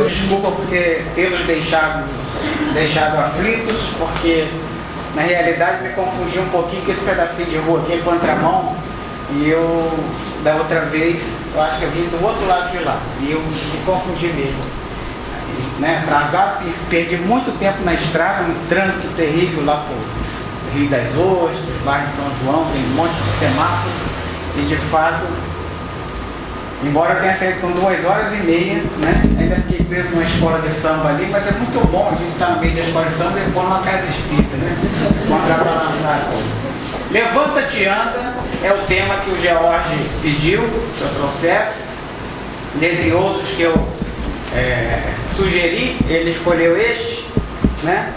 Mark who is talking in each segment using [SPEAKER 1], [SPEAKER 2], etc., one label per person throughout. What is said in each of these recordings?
[SPEAKER 1] peço desculpa por tê-los deixado aflitos, porque na realidade me confundi um pouquinho com esse pedacinho de rua aqui em contramão, e eu, da outra vez, eu acho que eu vim do outro lado de lá, e eu me confundi mesmo, né? Atrasado, e perdi muito tempo na estrada, um trânsito terrível lá pro Rio das Ostras, bairro de São João, tem um monte de semáforo, e de fato, embora eu tenha saído com 2h30, né? Ainda fiquei preso numa escola de samba ali, mas é muito bom a gente estar no meio da escola de samba e pôr numa casa espírita, né? Levanta-te e anda é o tema que o George pediu que eu trouxesse, dentre outros que eu sugeri, ele escolheu este, né?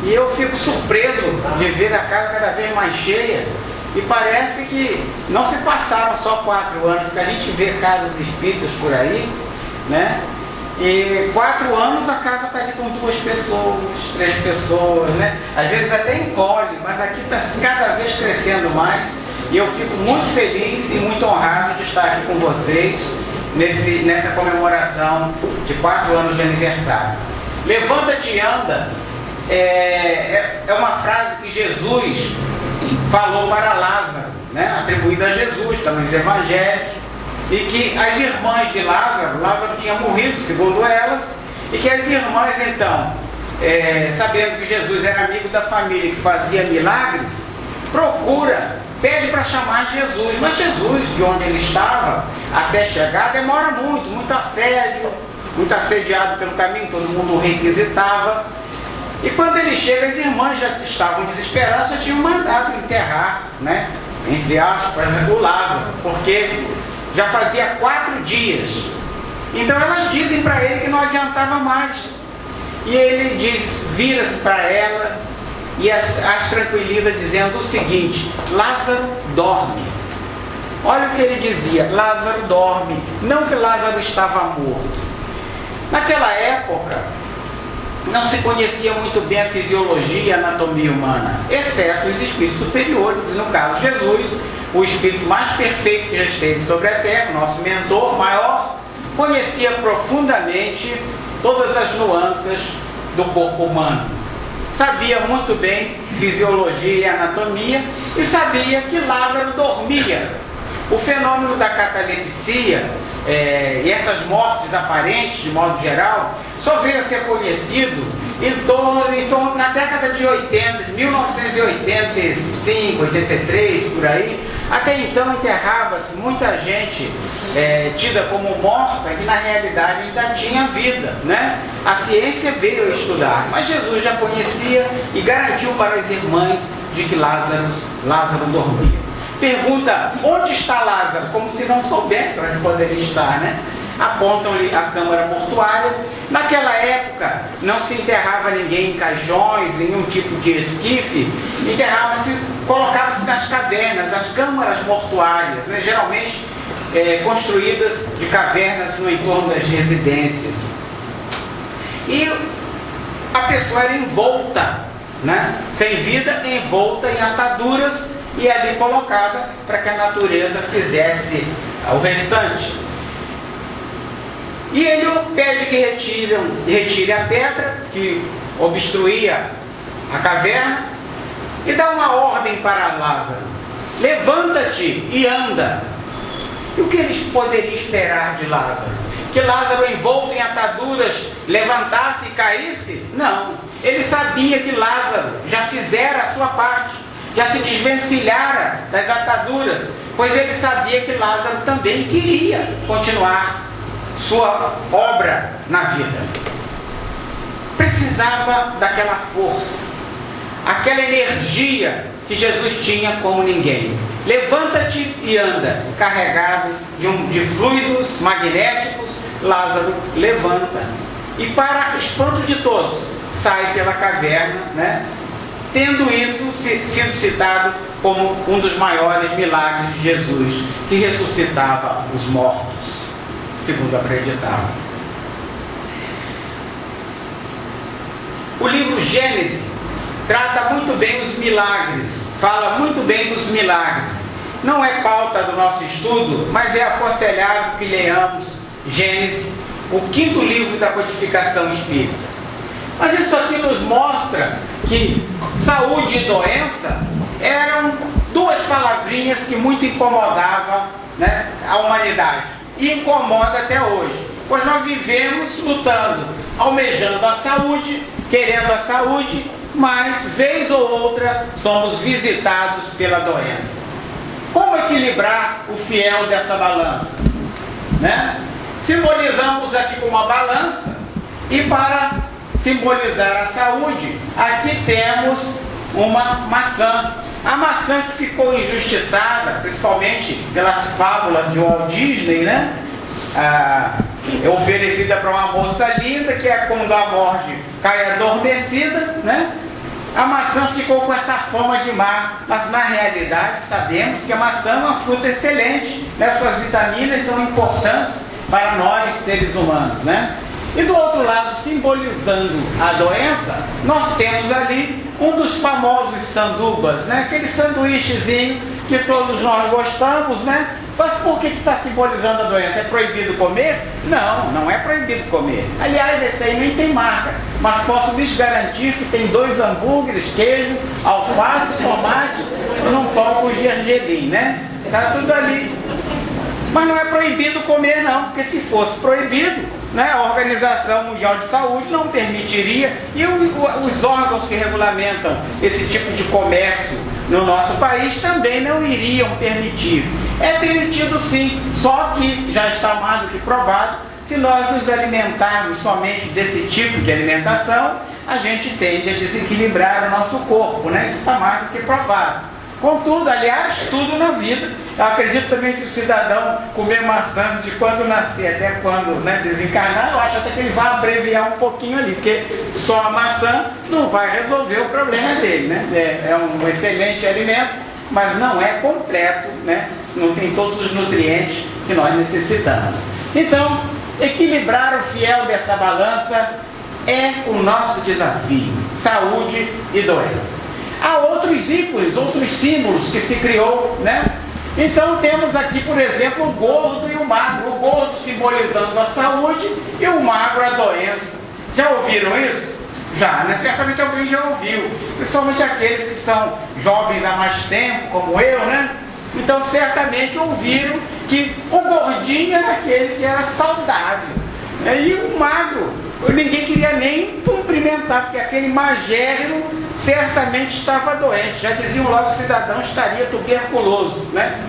[SPEAKER 1] E eu fico surpreso de ver a casa cada vez mais cheia. E parece que não se passaram só 4 anos, porque a gente vê casas espíritas por aí, né? E 4 anos a casa está ali com 2 pessoas, 3 pessoas, né? Às vezes até encolhe, mas aqui está cada vez crescendo mais. E eu fico muito feliz e muito honrado de estar aqui com vocês nessa comemoração de 4 anos de aniversário. Levanta-te e anda é uma frase que Jesus falou para Lázaro, né? Atribuída a Jesus, está nos evangelhos, e que as irmãs de Lázaro tinha morrido, segundo elas, e que as irmãs então, sabendo que Jesus era amigo da família que fazia milagres, pede para chamar Jesus, mas Jesus, de onde ele estava até chegar, demora muito assédio, muito assediado pelo caminho, todo mundo o requisitava. E quando ele chega, as irmãs já estavam desesperadas, já tinham mandado enterrar, né, entre aspas, o Lázaro, porque já fazia 4 dias. Então elas dizem para ele que não adiantava mais. E ele vira-se para elas e as tranquiliza dizendo o seguinte: Lázaro dorme. Olha o que ele dizia: Lázaro dorme, não que Lázaro estava morto. Naquela época, não se conhecia muito bem a fisiologia e a anatomia humana, exceto os espíritos superiores, e no caso Jesus, o espírito mais perfeito que já esteve sobre a Terra, nosso mentor maior, conhecia profundamente todas as nuances do corpo humano. Sabia muito bem fisiologia e anatomia e sabia que Lázaro dormia. O fenômeno da catalepsia e essas mortes aparentes, de modo geral, só veio a ser conhecido em torno na década de 80, 1985, 83, por aí. Até então enterrava-se muita gente tida como morta, que na realidade ainda tinha vida, né? A ciência veio estudar, mas Jesus já conhecia e garantiu para as irmãs de que Lázaro dormia. Pergunta: onde está Lázaro? Como se não soubesse onde poderia estar, né? Apontam-lhe a câmara mortuária. Naquela época não se enterrava ninguém em caixões, nenhum tipo de esquife. Colocava-se nas cavernas, as câmaras mortuárias, né? Geralmente construídas de cavernas no entorno das residências. E a pessoa era envolta, né? Sem vida, envolta em ataduras e ali colocada para que a natureza fizesse o restante. E ele pede que retire a pedra que obstruía a caverna e dá uma ordem para Lázaro: levanta-te e anda. E o que eles poderiam esperar de Lázaro? Que Lázaro, envolto em ataduras, levantasse e caísse? Não. Ele sabia que Lázaro já fizera a sua parte, já se desvencilhara das ataduras, pois ele sabia que Lázaro também queria continuar sua obra na vida. Precisava daquela força, aquela energia que Jesus tinha como ninguém. Levanta-te e anda. Carregado de fluidos magnéticos, Lázaro levanta e, para espanto de todos, sai pela caverna, né? Tendo isso sido citado como um dos maiores milagres de Jesus, que ressuscitava os mortos, segundo acreditava. O livro Gênesis trata muito bem os milagres, fala muito bem dos milagres. Não é pauta do nosso estudo, mas é aconselhável que leiamos Gênesis o 5º livro da codificação espírita. Mas isso aqui nos mostra que saúde e doença eram duas palavrinhas que muito incomodavam, né, a humanidade. E incomoda até hoje. Pois nós vivemos lutando, almejando a saúde, querendo a saúde, mas vez ou outra somos visitados pela doença. Como equilibrar o fiel dessa balança? Né? Simbolizamos aqui com uma balança, e para simbolizar a saúde, aqui temos uma maçã. A maçã que ficou injustiçada, principalmente pelas fábulas de Walt Disney, né? É oferecida para uma moça linda, que é quando a morde cai adormecida, né? A maçã ficou com essa fama de má, mas na realidade sabemos que a maçã é uma fruta excelente, né? Suas vitaminas são importantes para nós, seres humanos, né? E do outro lado, simbolizando a doença, nós temos ali um dos famosos sandubas, né? Aquele sanduíchezinho que todos nós gostamos, né? Mas por que está simbolizando a doença? É proibido comer? Não, não é proibido comer. Aliás, esse aí nem tem marca, mas posso lhes garantir que tem 2 hambúrgueres, queijo, alface, tomate, num pão com gergelim, né? Está tudo ali. Mas não é proibido comer não, porque se fosse proibido, né, a Organização Mundial de Saúde não permitiria, e os órgãos que regulamentam esse tipo de comércio no nosso país também não iriam permitir. É permitido sim, só que já está mais do que provado, se nós nos alimentarmos somente desse tipo de alimentação, a gente tende a desequilibrar o nosso corpo, né? Isso está mais do que provado. Contudo, aliás, tudo na vida. Eu acredito também que se o cidadão comer maçã de quando nascer até quando, né, desencarnar, eu acho até que ele vai abreviar um pouquinho ali, porque só a maçã não vai resolver o problema dele, né? É um excelente alimento, mas não é completo, né? Não tem todos os nutrientes que nós necessitamos. Então, equilibrar o fiel dessa balança é o nosso desafio. Saúde e doença. Há outros ícones, outros símbolos que se criou, né? Então temos aqui, por exemplo, o gordo e o magro. O gordo simbolizando a saúde e o magro a doença. Já ouviram isso? Já, né? Certamente alguém já ouviu. Principalmente aqueles que são jovens há mais tempo, como eu, né? Então certamente ouviram que o gordinho era aquele que era saudável. E o magro, ninguém queria nem cumprimentar, porque aquele magérrimo certamente estava doente. Já diziam logo, o cidadão estaria tuberculoso, né?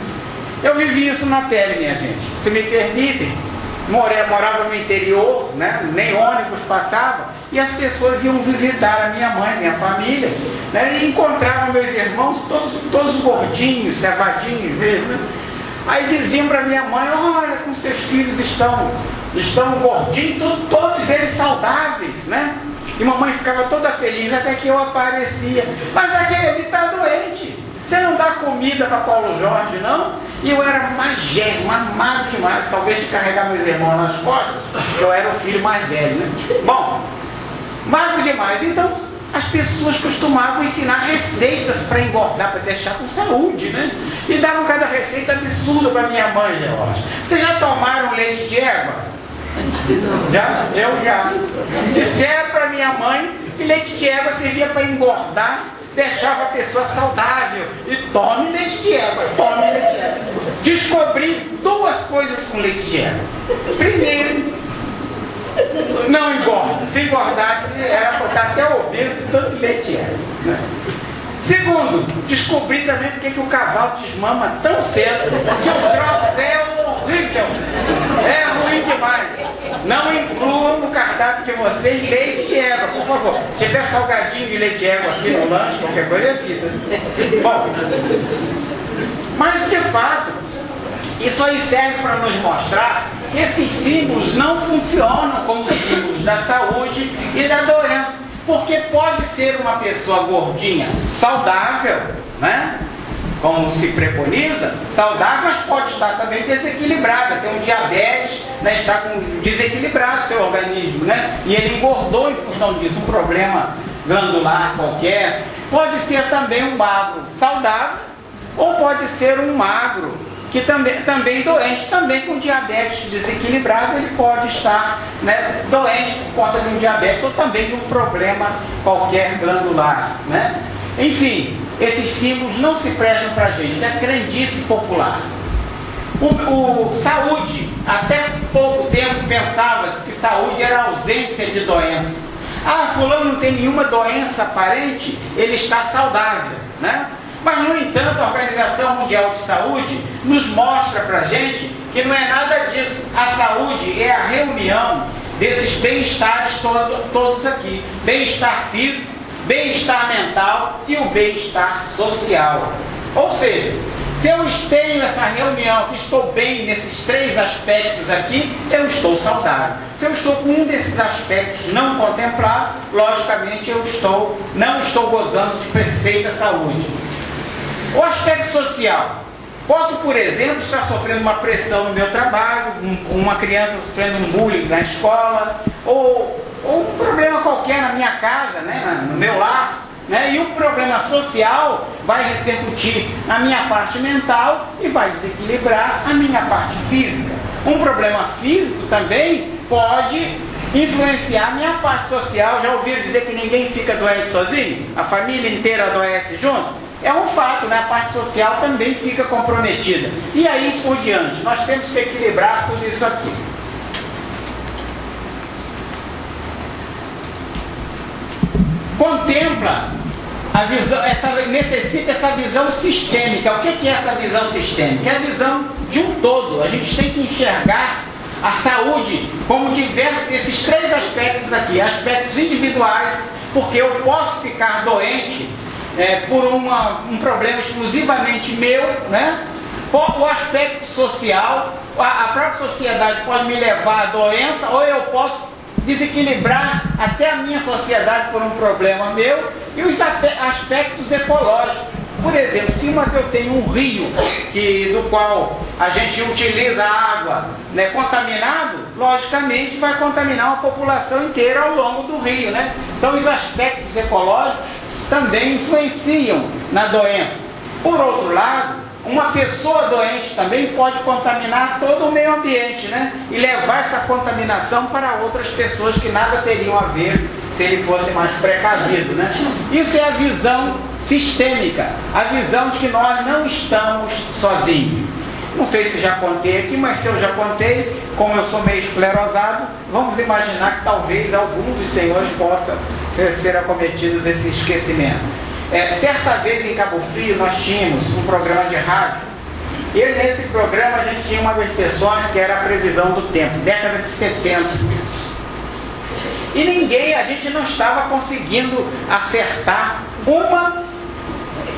[SPEAKER 1] Eu vivi isso na pele, minha gente. Se me permitem, morava no interior, né? Nem ônibus passava, e as pessoas iam visitar a minha mãe, minha família, né? E encontravam meus irmãos, todos gordinhos, cevadinhos mesmo, né? Aí diziam para minha mãe: olha como seus filhos estão gordinhos, todos eles saudáveis, né? E mamãe ficava toda feliz até que eu aparecia. Mas aquele ali está doente. Você não dá comida para Paulo Jorge, não? E eu era magérrimo, amado demais, talvez de carregar meus irmãos nas costas, eu era o filho mais velho, né? Bom, magro demais. Então, as pessoas costumavam ensinar receitas para engordar, para deixar com saúde, né? E davam cada receita absurda para minha mãe, Jorge. Vocês já tomaram leite de égua? Já? Eu já. Disseram para minha mãe que leite de égua servia para engordar, deixava a pessoa saudável. E tome leite de égua, tome leite de égua. Descobri 2 coisas com leite de égua. Primeiro, não engorda. Se engordasse, era botar até obeso de tanto leite de égua, né? Segundo, descobri também porque que o cavalo desmama tão cedo, que o troço é horrível, é ruim demais. Não incluam no cardápio de vocês leite de égua, por favor. Se tiver salgadinho de leite de égua aqui no lanche, qualquer coisa é vida. Bom, mas de fato, isso aí serve para nos mostrar que esses símbolos não funcionam como símbolos da saúde e da doença. Porque pode ser uma pessoa gordinha, saudável, né? Como se preconiza, saudável, mas pode estar também desequilibrada, tem um diabetes, né? Está desequilibrado o seu organismo, né? E ele engordou em função disso, um problema glandular qualquer. Pode ser também um magro saudável, ou pode ser um magro que também doente, também com diabetes desequilibrado, ele pode estar, né, doente por conta de um diabetes ou também de um problema qualquer glandular, né? Enfim, esses símbolos não se prestam para a gente, isso é crendice popular. Saúde, até pouco tempo pensava-se que saúde era ausência de doença. Ah, fulano não tem nenhuma doença aparente, ele está saudável, né? Mas, no entanto, a Organização Mundial de Saúde nos mostra para a gente que não é nada disso. A saúde é a reunião desses bem-estares todos aqui. Bem-estar físico, bem-estar mental e o bem-estar social. Ou seja, se eu tenho essa reunião, que estou bem nesses 3 aspectos aqui, eu estou saudável. Se eu estou com um desses aspectos não contemplado, logicamente eu não estou gozando de perfeita saúde. O aspecto social. Posso, por exemplo, estar sofrendo uma pressão no meu trabalho, uma criança sofrendo um bullying na escola, ou um problema qualquer na minha casa, né, no meu lar, né, e o problema social vai repercutir na minha parte mental e vai desequilibrar a minha parte física. Um problema físico também pode influenciar a minha parte social. Já ouviram dizer que ninguém fica doente sozinho? A família inteira adoece junto? É um fato, né? A parte social também fica comprometida. E aí por diante, nós temos que equilibrar tudo isso aqui. Contempla a visão, necessita essa visão sistêmica. O que é essa visão sistêmica? É a visão de um todo. A gente tem que enxergar a saúde como diversos, esses 3 aspectos aqui. Aspectos individuais, porque eu posso ficar doente por um problema exclusivamente meu, né? O aspecto social, a própria sociedade pode me levar à doença, ou eu posso desequilibrar até a minha sociedade por um problema meu, e os aspectos ecológicos. Por exemplo, se eu tenho um rio do qual a gente utiliza a água, né, contaminado, logicamente vai contaminar uma população inteira ao longo do rio, né? Então os aspectos ecológicos também influenciam na doença. Por outro lado, uma pessoa doente também pode contaminar todo o meio ambiente, né? E levar essa contaminação para outras pessoas que nada teriam a ver se ele fosse mais precavido, né? Isso é a visão sistêmica, a visão de que nós não estamos sozinhos. Não sei se já contei aqui, mas se eu já contei, como eu sou meio esclerosado, vamos imaginar que talvez algum dos senhores possa ser acometido desse esquecimento. Certa vez em Cabo Frio nós tínhamos um programa de rádio, e nesse programa a gente tinha uma das sessões que era a previsão do tempo, década de 70. E a gente não estava conseguindo acertar uma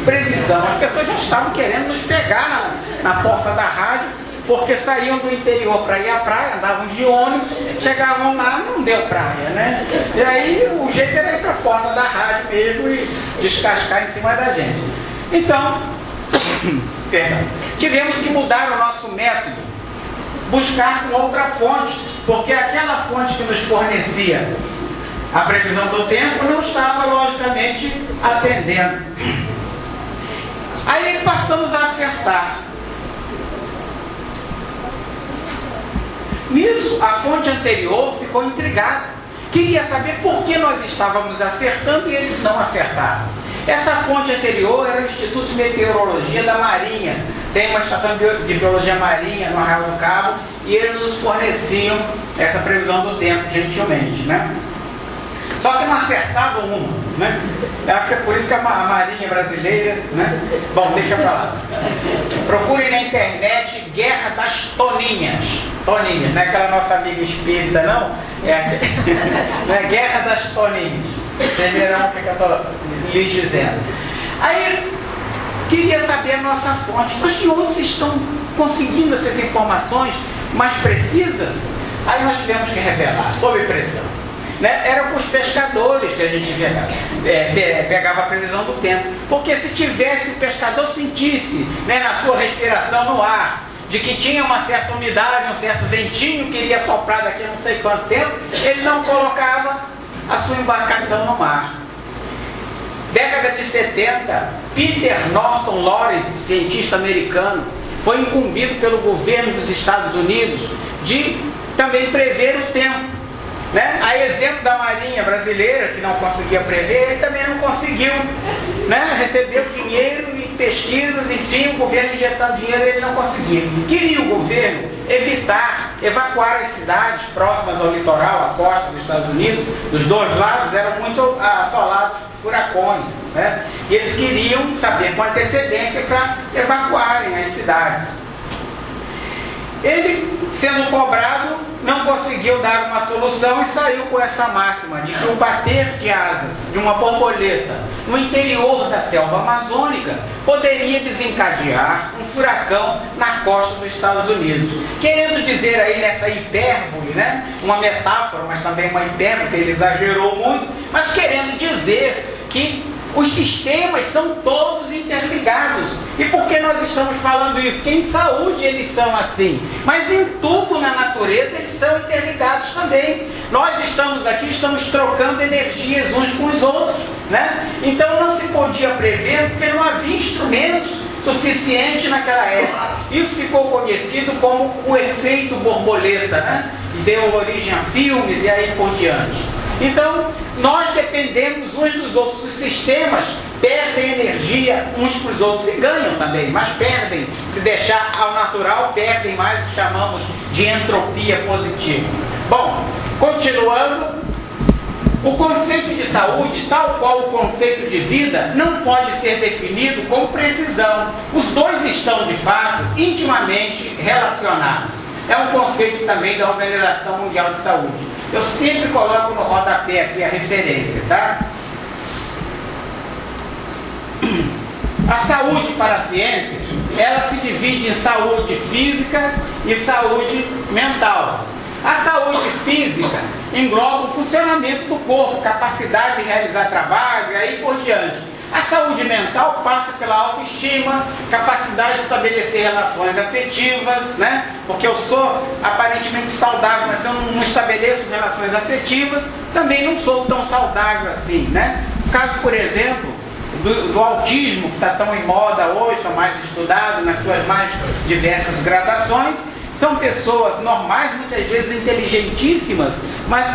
[SPEAKER 1] previsão. As pessoas já estavam querendo nos pegar na porta da rádio, porque saíam do interior para ir à praia, andavam de ônibus, chegavam lá, não deu praia, né? E aí o jeito era ir para a porta da rádio mesmo e descascar em cima da gente. Então, tivemos que mudar o nosso método, buscar com outra fonte, porque aquela fonte que nos fornecia a previsão do tempo não estava, logicamente, atendendo. Aí passamos a acertar. Nisso, a fonte anterior ficou intrigada. Queria saber por que nós estávamos acertando e eles não acertaram. Essa fonte anterior era o Instituto de Meteorologia da Marinha. Tem uma estação de biologia marinha no Arraial do Cabo e eles nos forneciam essa previsão do tempo gentilmente, né? Só que não acertavam uma, né? Acho que é por isso que a Marinha Brasileira, né? Bom, deixa pra lá. Procurem na internet Guerra das Toninhas. Toninhas, não é aquela nossa amiga espírita, não? Não é Guerra das Toninhas. Vocês verão o que eu estou lhes dizendo. Aí, queria saber a nossa fonte. Mas de onde vocês estão conseguindo essas informações mais precisas? Aí nós tivemos que revelar, sob pressão. Né? Era com os pescadores que a gente pegava a previsão do tempo. Porque se tivesse o pescador sentisse, né, na sua respiração no ar, de que tinha uma certa umidade, um certo ventinho que iria soprar daqui a não sei quanto tempo, ele não colocava a sua embarcação no mar. Década de 70, Peter Norton Lawrence, cientista americano, foi incumbido pelo governo dos Estados Unidos de também prever o tempo, né? A exemplo da Marinha brasileira, que não conseguia prever, ele também não conseguiu, né? Recebeu dinheiro e pesquisas, enfim, o governo injetando dinheiro, ele não conseguia. Queria o governo evacuar as cidades próximas ao litoral, à costa dos Estados Unidos, dos dois lados eram muito assolados por furacões, né? E eles queriam saber com antecedência para evacuarem as cidades. Ele, sendo cobrado, não conseguiu dar uma solução e saiu com essa máxima de que o bater de asas de uma borboleta no interior da selva amazônica poderia desencadear um furacão na costa dos Estados Unidos. Querendo dizer aí nessa hipérbole, né? Uma metáfora, mas também uma hipérbole, que ele exagerou muito, mas querendo dizer que os sistemas são todos interligados. E por que nós estamos falando isso? Porque em saúde eles são assim, mas em tudo na natureza eles são interligados também. Nós estamos aqui, estamos trocando energias uns com os outros, né? Então não se podia prever porque não havia instrumentos suficientes naquela época. Isso ficou conhecido como o efeito borboleta, né? Deu origem a filmes e aí por diante. Então, nós dependemos uns dos outros. Os sistemas perdem energia uns para os outros e ganham também, mas perdem, se deixar ao natural, perdem mais o que chamamos de entropia positiva. Bom, continuando, o conceito de saúde, tal qual o conceito de vida, não pode ser definido com precisão. Os dois estão, de fato, intimamente relacionados. É um conceito também da Organização Mundial de Saúde. Eu sempre coloco no rodapé aqui a referência, tá? A saúde para a ciência, ela se divide em saúde física e saúde mental. A saúde física engloba o funcionamento do corpo, capacidade de realizar trabalho e aí por diante. A saúde mental passa pela autoestima, capacidade de estabelecer relações afetivas, né? Porque eu sou aparentemente saudável, mas se eu não estabeleço relações afetivas, também não sou tão saudável assim, né? O caso, por exemplo, do autismo, que está tão em moda hoje, está mais estudado nas suas mais diversas gradações, são pessoas normais, muitas vezes inteligentíssimas, mas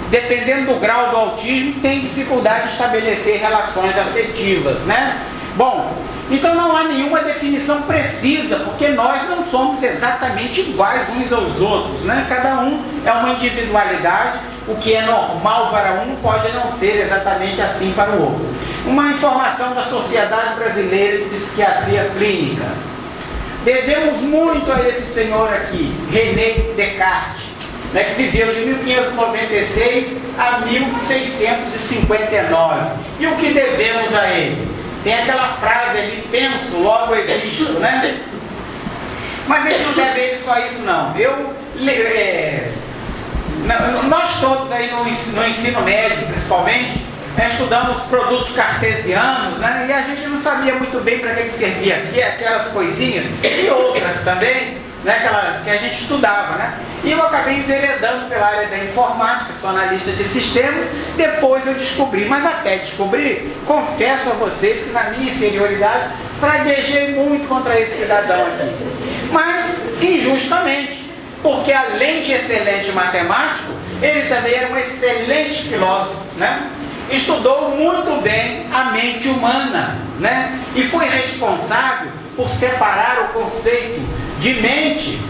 [SPEAKER 1] dependendo do grau do autismo, tem dificuldade de estabelecer relações afetivas, né? Bom, então não há nenhuma definição precisa, porque nós não somos exatamente iguais uns aos outros, né? Cada um é uma individualidade, o que é normal para um pode não ser exatamente assim para o outro. Uma informação da Sociedade Brasileira de Psiquiatria Clínica. Devemos muito a esse senhor aqui, René Descartes, né, que viveu de 1596 a 1659. E o que devemos a ele? Tem aquela frase ali, penso, logo existo, né? Mas a gente não deve a ele só isso, não. Nós todos aí no ensino médio, principalmente, estudamos produtos cartesianos, né? E a gente não sabia muito bem para que servia aquelas coisinhas e outras também, né? Que a gente estudava, né? E eu acabei enveredando pela área da informática, sou analista de sistemas, depois eu descobri, mas até descobrir, confesso a vocês que na minha inferioridade, praguejei muito contra esse cidadão aqui. Mas, injustamente, porque além de excelente matemático, ele também era um excelente filósofo, né? Estudou muito bem a mente humana, né? E foi responsável por separar o conceito de mente,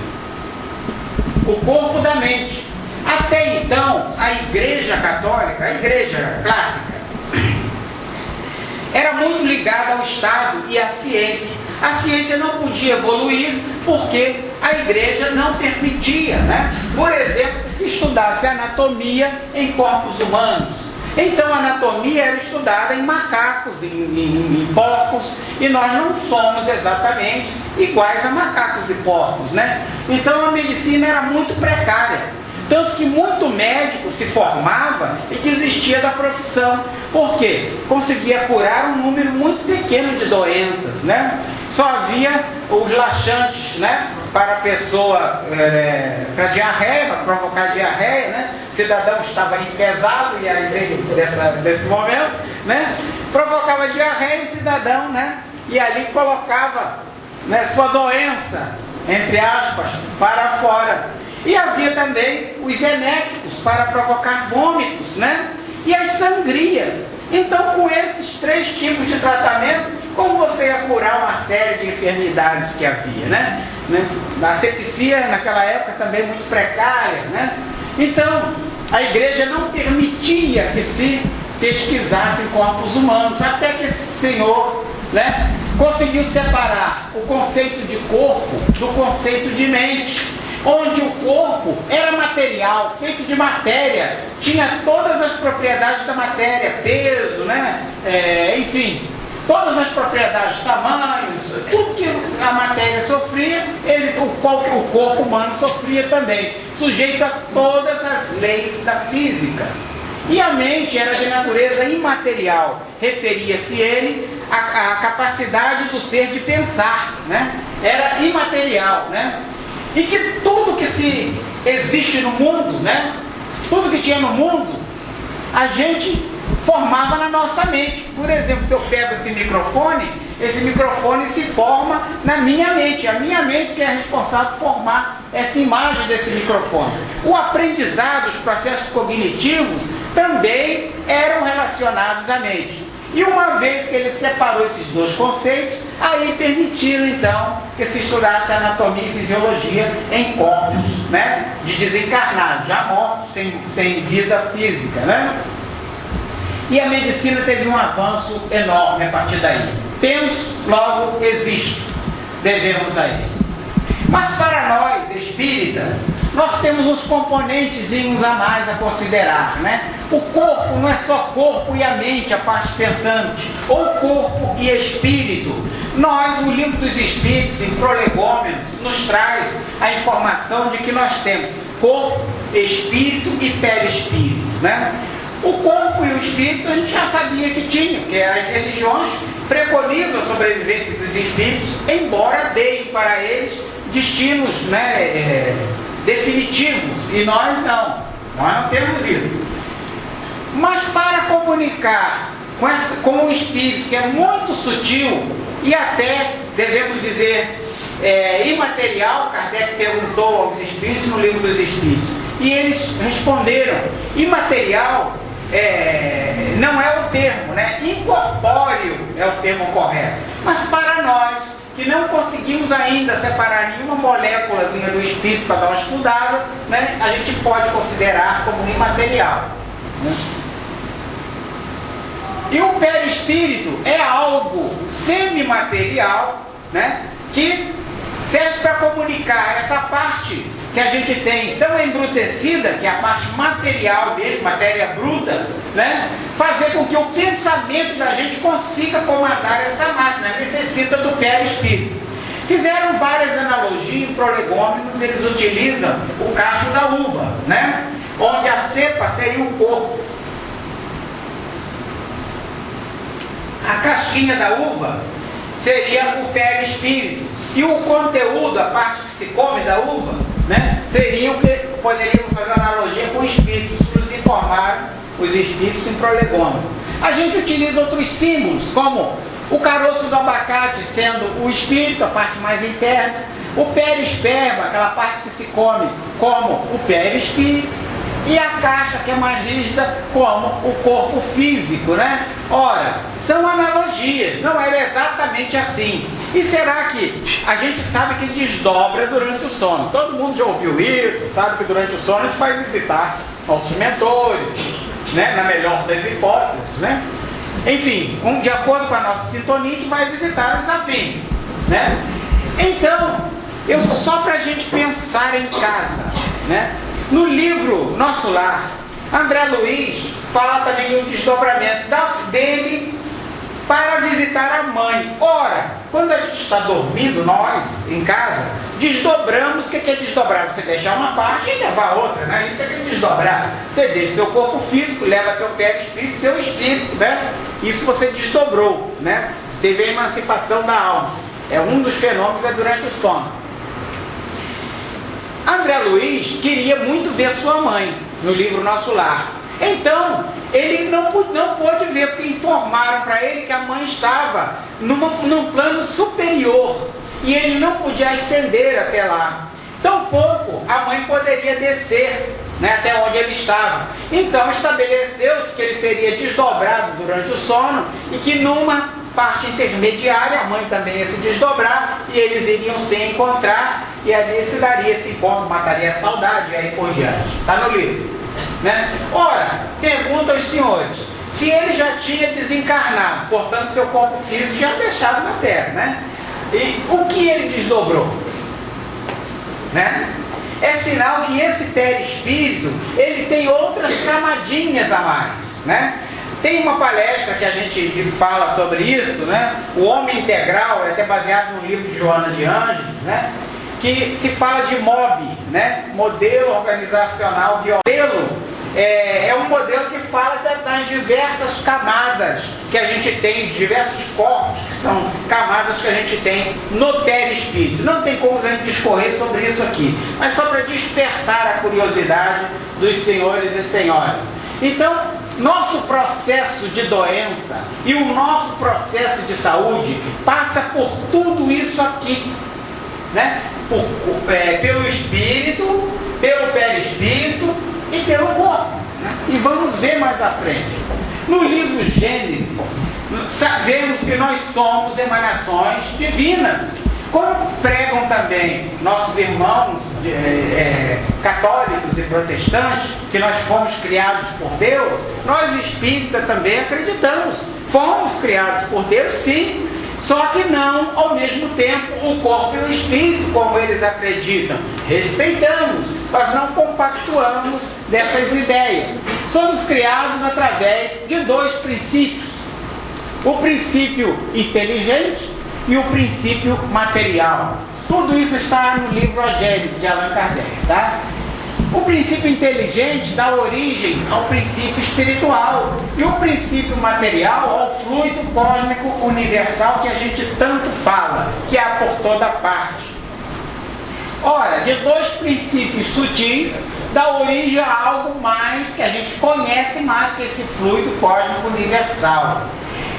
[SPEAKER 1] o corpo da mente. Até então, a Igreja Católica, a Igreja clássica, era muito ligada ao Estado e à ciência. A ciência não podia evoluir porque a Igreja não permitia, né? Por exemplo, que se estudasse anatomia em corpos humanos. Então a anatomia era estudada em macacos, em porcos, e nós não somos exatamente iguais a macacos e porcos, né? Então a medicina era muito precária, tanto que muito médico se formava e desistia da profissão. Por quê? Conseguia curar um número muito pequeno de doenças, né? Só havia os laxantes, né? Para a pessoa, para diarreia, para provocar diarreia, né? O cidadão estava enfesado e aí veio desse momento, né? Provocava diarreia e o cidadão, né? e ali colocava, né, sua doença, entre aspas, para fora. E havia também os eméticos para provocar vômitos, né? E as sangrias. Então, com esses 3 tipos de tratamento, como você ia curar uma série de enfermidades que havia, né? A asepsia naquela época também muito precária, né? Então, a igreja não permitia que se pesquisassem corpos humanos, até que esse senhor, né, conseguiu separar o conceito de corpo do conceito de mente, onde o corpo era material, feito de matéria, tinha todas as propriedades da matéria, peso, né? Enfim, todas as propriedades, tamanhos, tudo que a matéria sofria, o corpo humano sofria também, sujeito a todas as leis da física. E a mente era de natureza imaterial, referia-se ele à capacidade do ser de pensar, né? Era imaterial, né? E que tudo que existe no mundo, né? Tudo que tinha no mundo, a gente formava na nossa mente. Por exemplo, se eu pego esse microfone se forma na minha mente. A minha mente que é responsável por formar essa imagem desse microfone. O aprendizado, os processos cognitivos também eram relacionados à mente. E uma vez que ele separou esses 2 conceitos, aí permitiram então que se estudasse a anatomia e fisiologia em corpos, né, de desencarnados, já mortos, sem vida física, né? E a medicina teve um avanço enorme a partir daí. Penso, logo existo, devemos a ele. Mas para nós, espíritas, nós temos uns componentezinhos a mais a considerar, né? O corpo não é só corpo e a mente, a parte pensante, ou corpo e espírito. O livro dos Espíritos, em Prolegômenos, nos traz a informação de que nós temos corpo, espírito e perispírito, né? O corpo e o espírito a gente já sabia que tinha, porque as religiões preconizam a sobrevivência dos espíritos, embora deem para eles destinos, né, definitivos, e nós não temos isso. Mas para comunicar com o espírito, que é muito sutil e até, devemos dizer, imaterial, Kardec perguntou aos espíritos no livro dos Espíritos, e eles responderam: imaterial não é o termo, né? Incorpóreo é o termo correto. Mas para nós, que não conseguimos ainda separar nenhuma moléculazinha do espírito para dar uma estudada, né, a gente pode considerar como imaterial, né? E o perispírito é algo semimaterial, né, que serve para comunicar essa parte que a gente tem tão embrutecida, que é a parte material mesmo, matéria bruta, né, fazer com que o pensamento da gente consiga comandar essa máquina, necessita do perispírito. Fizeram várias analogias, prolegômenos, eles utilizam o cacho da uva, né, onde a cepa seria o corpo. A casquinha da uva seria o perispírito. E o conteúdo, a parte que se come da uva, né, seria o que poderíamos fazer uma analogia com o espírito. Isso nos informaram os espíritos em prolegômenos. A gente utiliza outros símbolos, como o caroço do abacate sendo o espírito, a parte mais interna, o perisperma, aquela parte que se come, como o perispírito, e a casca, que é mais rígida, como o corpo físico, né? Ora, são analogias, não era exatamente assim. E será que a gente sabe que desdobra durante o sono? Todo mundo já ouviu isso, sabe que durante o sono a gente vai visitar nossos mentores, né? Na melhor das hipóteses, né? Enfim, de acordo com a nossa sintonia, a gente vai visitar os afins, né? Então, só para a gente pensar em casa, né? No livro Nosso Lar, André Luiz fala também de um desdobramento dele para visitar a mãe. Ora, quando a gente está dormindo, nós, em casa, desdobramos. O que é desdobrar? Você deixar uma parte e levar a outra, né? Isso é que é desdobrar. Você deixa seu corpo físico, leva seu perispírito, seu espírito, né? Isso você desdobrou, né? Teve a emancipação da alma. Um dos fenômenos durante o sono. André Luiz queria muito ver sua mãe, no livro Nosso Lar. Então, ele não pôde ver, porque informaram para ele que a mãe estava num plano superior e ele não podia ascender até lá. Tampouco a mãe poderia descer, né, até onde ele estava. Então estabeleceu-se que ele seria desdobrado durante o sono e que numa parte intermediária a mãe também ia se desdobrar e eles iriam se encontrar e ali se daria esse encontro, mataria a saudade e aí por diante. Está no livro, né? Ora, pergunta aos senhores, se ele já tinha desencarnado, portanto seu corpo físico já deixado na Terra, né? E o que ele desdobrou? Né? É sinal que esse perispírito, ele tem outras camadinhas a mais, né? Tem uma palestra que a gente fala sobre isso, né? O Homem Integral, é até baseado no livro de Joana de Ângeles, né? Que se fala de MOB, né? Modelo Organizacional Biológico. É um modelo que fala das diversas camadas que a gente tem, diversos corpos que são camadas que a gente tem no perispírito. Não tem como a gente discorrer sobre isso aqui, mas só para despertar a curiosidade dos senhores e senhoras. Então, nosso processo de doença e o nosso processo de saúde passa por tudo isso aqui, né? Pelo espírito, pelo perispírito e pelo corpo, né? E vamos ver mais à frente. No livro Gênesis, sabemos que nós somos emanações divinas. Como pregam também nossos irmãos católicos e protestantes, que nós fomos criados por Deus, nós espíritas também acreditamos. Fomos criados por Deus, sim, só que não ao mesmo tempo o corpo e o espírito, como eles acreditam. Respeitamos, mas não compactuamos dessas ideias. Somos criados através de dois princípios: o princípio inteligente e o princípio material. Tudo isso está no livro A Gênese, de Allan Kardec, tá? O princípio inteligente dá origem ao princípio espiritual e o princípio material ao fluido cósmico universal que a gente tanto fala, que há por toda parte. Ora, de dois princípios sutis dá origem a algo mais que a gente conhece mais que esse fluido cósmico universal.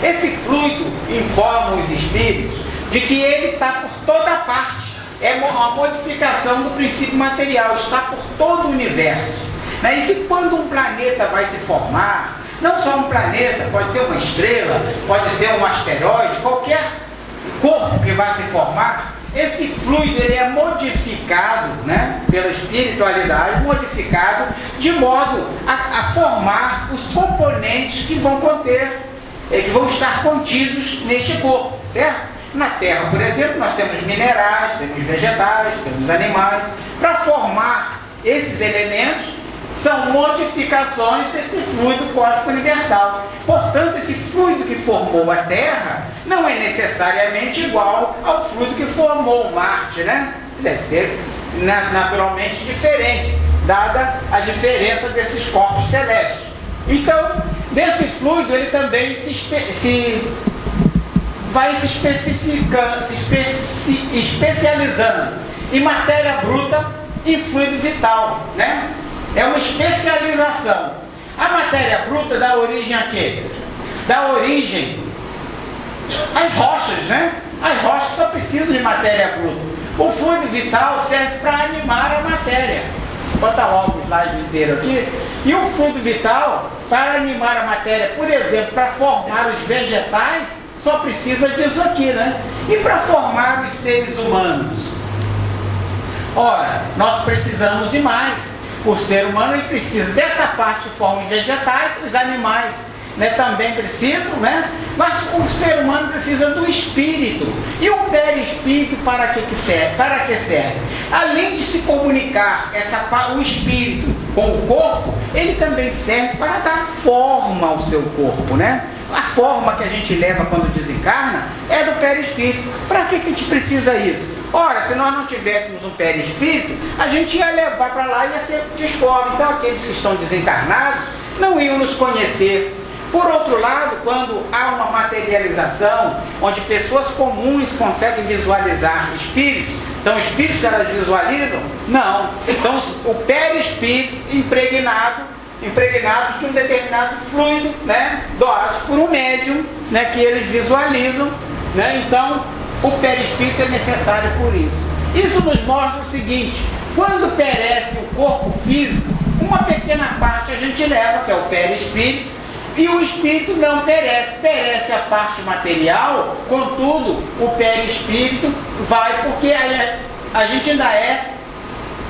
[SPEAKER 1] Esse fluido informa os espíritos de que ele está por toda parte. É uma modificação do princípio material, está por todo o universo. E que quando um planeta vai se formar, não só um planeta, pode ser uma estrela, pode ser um asteroide, qualquer corpo que vai se formar, esse fluido ele é modificado, né, pela espiritualidade, modificado de modo a formar os componentes que vão conter, que vão estar contidos neste corpo, certo? Na Terra, por exemplo, nós temos minerais, temos vegetais, temos animais. Para formar esses elementos, são modificações desse fluido cósmico universal. Portanto, esse fluido que formou a Terra não é necessariamente igual ao fluido que formou Marte, né? Deve ser naturalmente diferente, dada a diferença desses corpos celestes. Então, desse fluido, ele também vai se especificando, se especializando em matéria bruta e fluido vital, né? É uma especialização. A matéria bruta dá origem a quê? Dá origem às rochas, né? As rochas só precisam de matéria bruta. O fluido vital serve para animar a matéria. Vou botar logo o slide inteiro aqui. E o fluido vital, para animar a matéria, por exemplo, para formar os vegetais, só precisa disso aqui, né? E para formar os seres humanos? Ora, nós precisamos de mais. O ser humano ele precisa dessa parte que forma os vegetais, os animais, né, também precisam, né? Mas o ser humano precisa do espírito. E o perispírito para que serve? Para que serve? Além de se comunicar o espírito com o corpo, ele também serve para dar forma ao seu corpo, né? A forma que a gente leva quando desencarna é do perispírito. Para que a gente precisa isso? Ora, se nós não tivéssemos um perispírito, a gente ia levar para lá e ia ser disforme. Então aqueles que estão desencarnados não iam nos conhecer. Por outro lado, quando há uma materialização, onde pessoas comuns conseguem visualizar espíritos, são espíritos que elas visualizam? Não. Então o perispírito impregnado impregnados de um determinado fluido, né, doados por um médium, né, que eles visualizam, né? Então o perispírito é necessário por isso. Isso nos mostra o seguinte: quando perece o corpo físico, uma pequena parte a gente leva, que é o perispírito, e o espírito não perece, perece a parte material, contudo o perispírito vai, porque a gente ainda é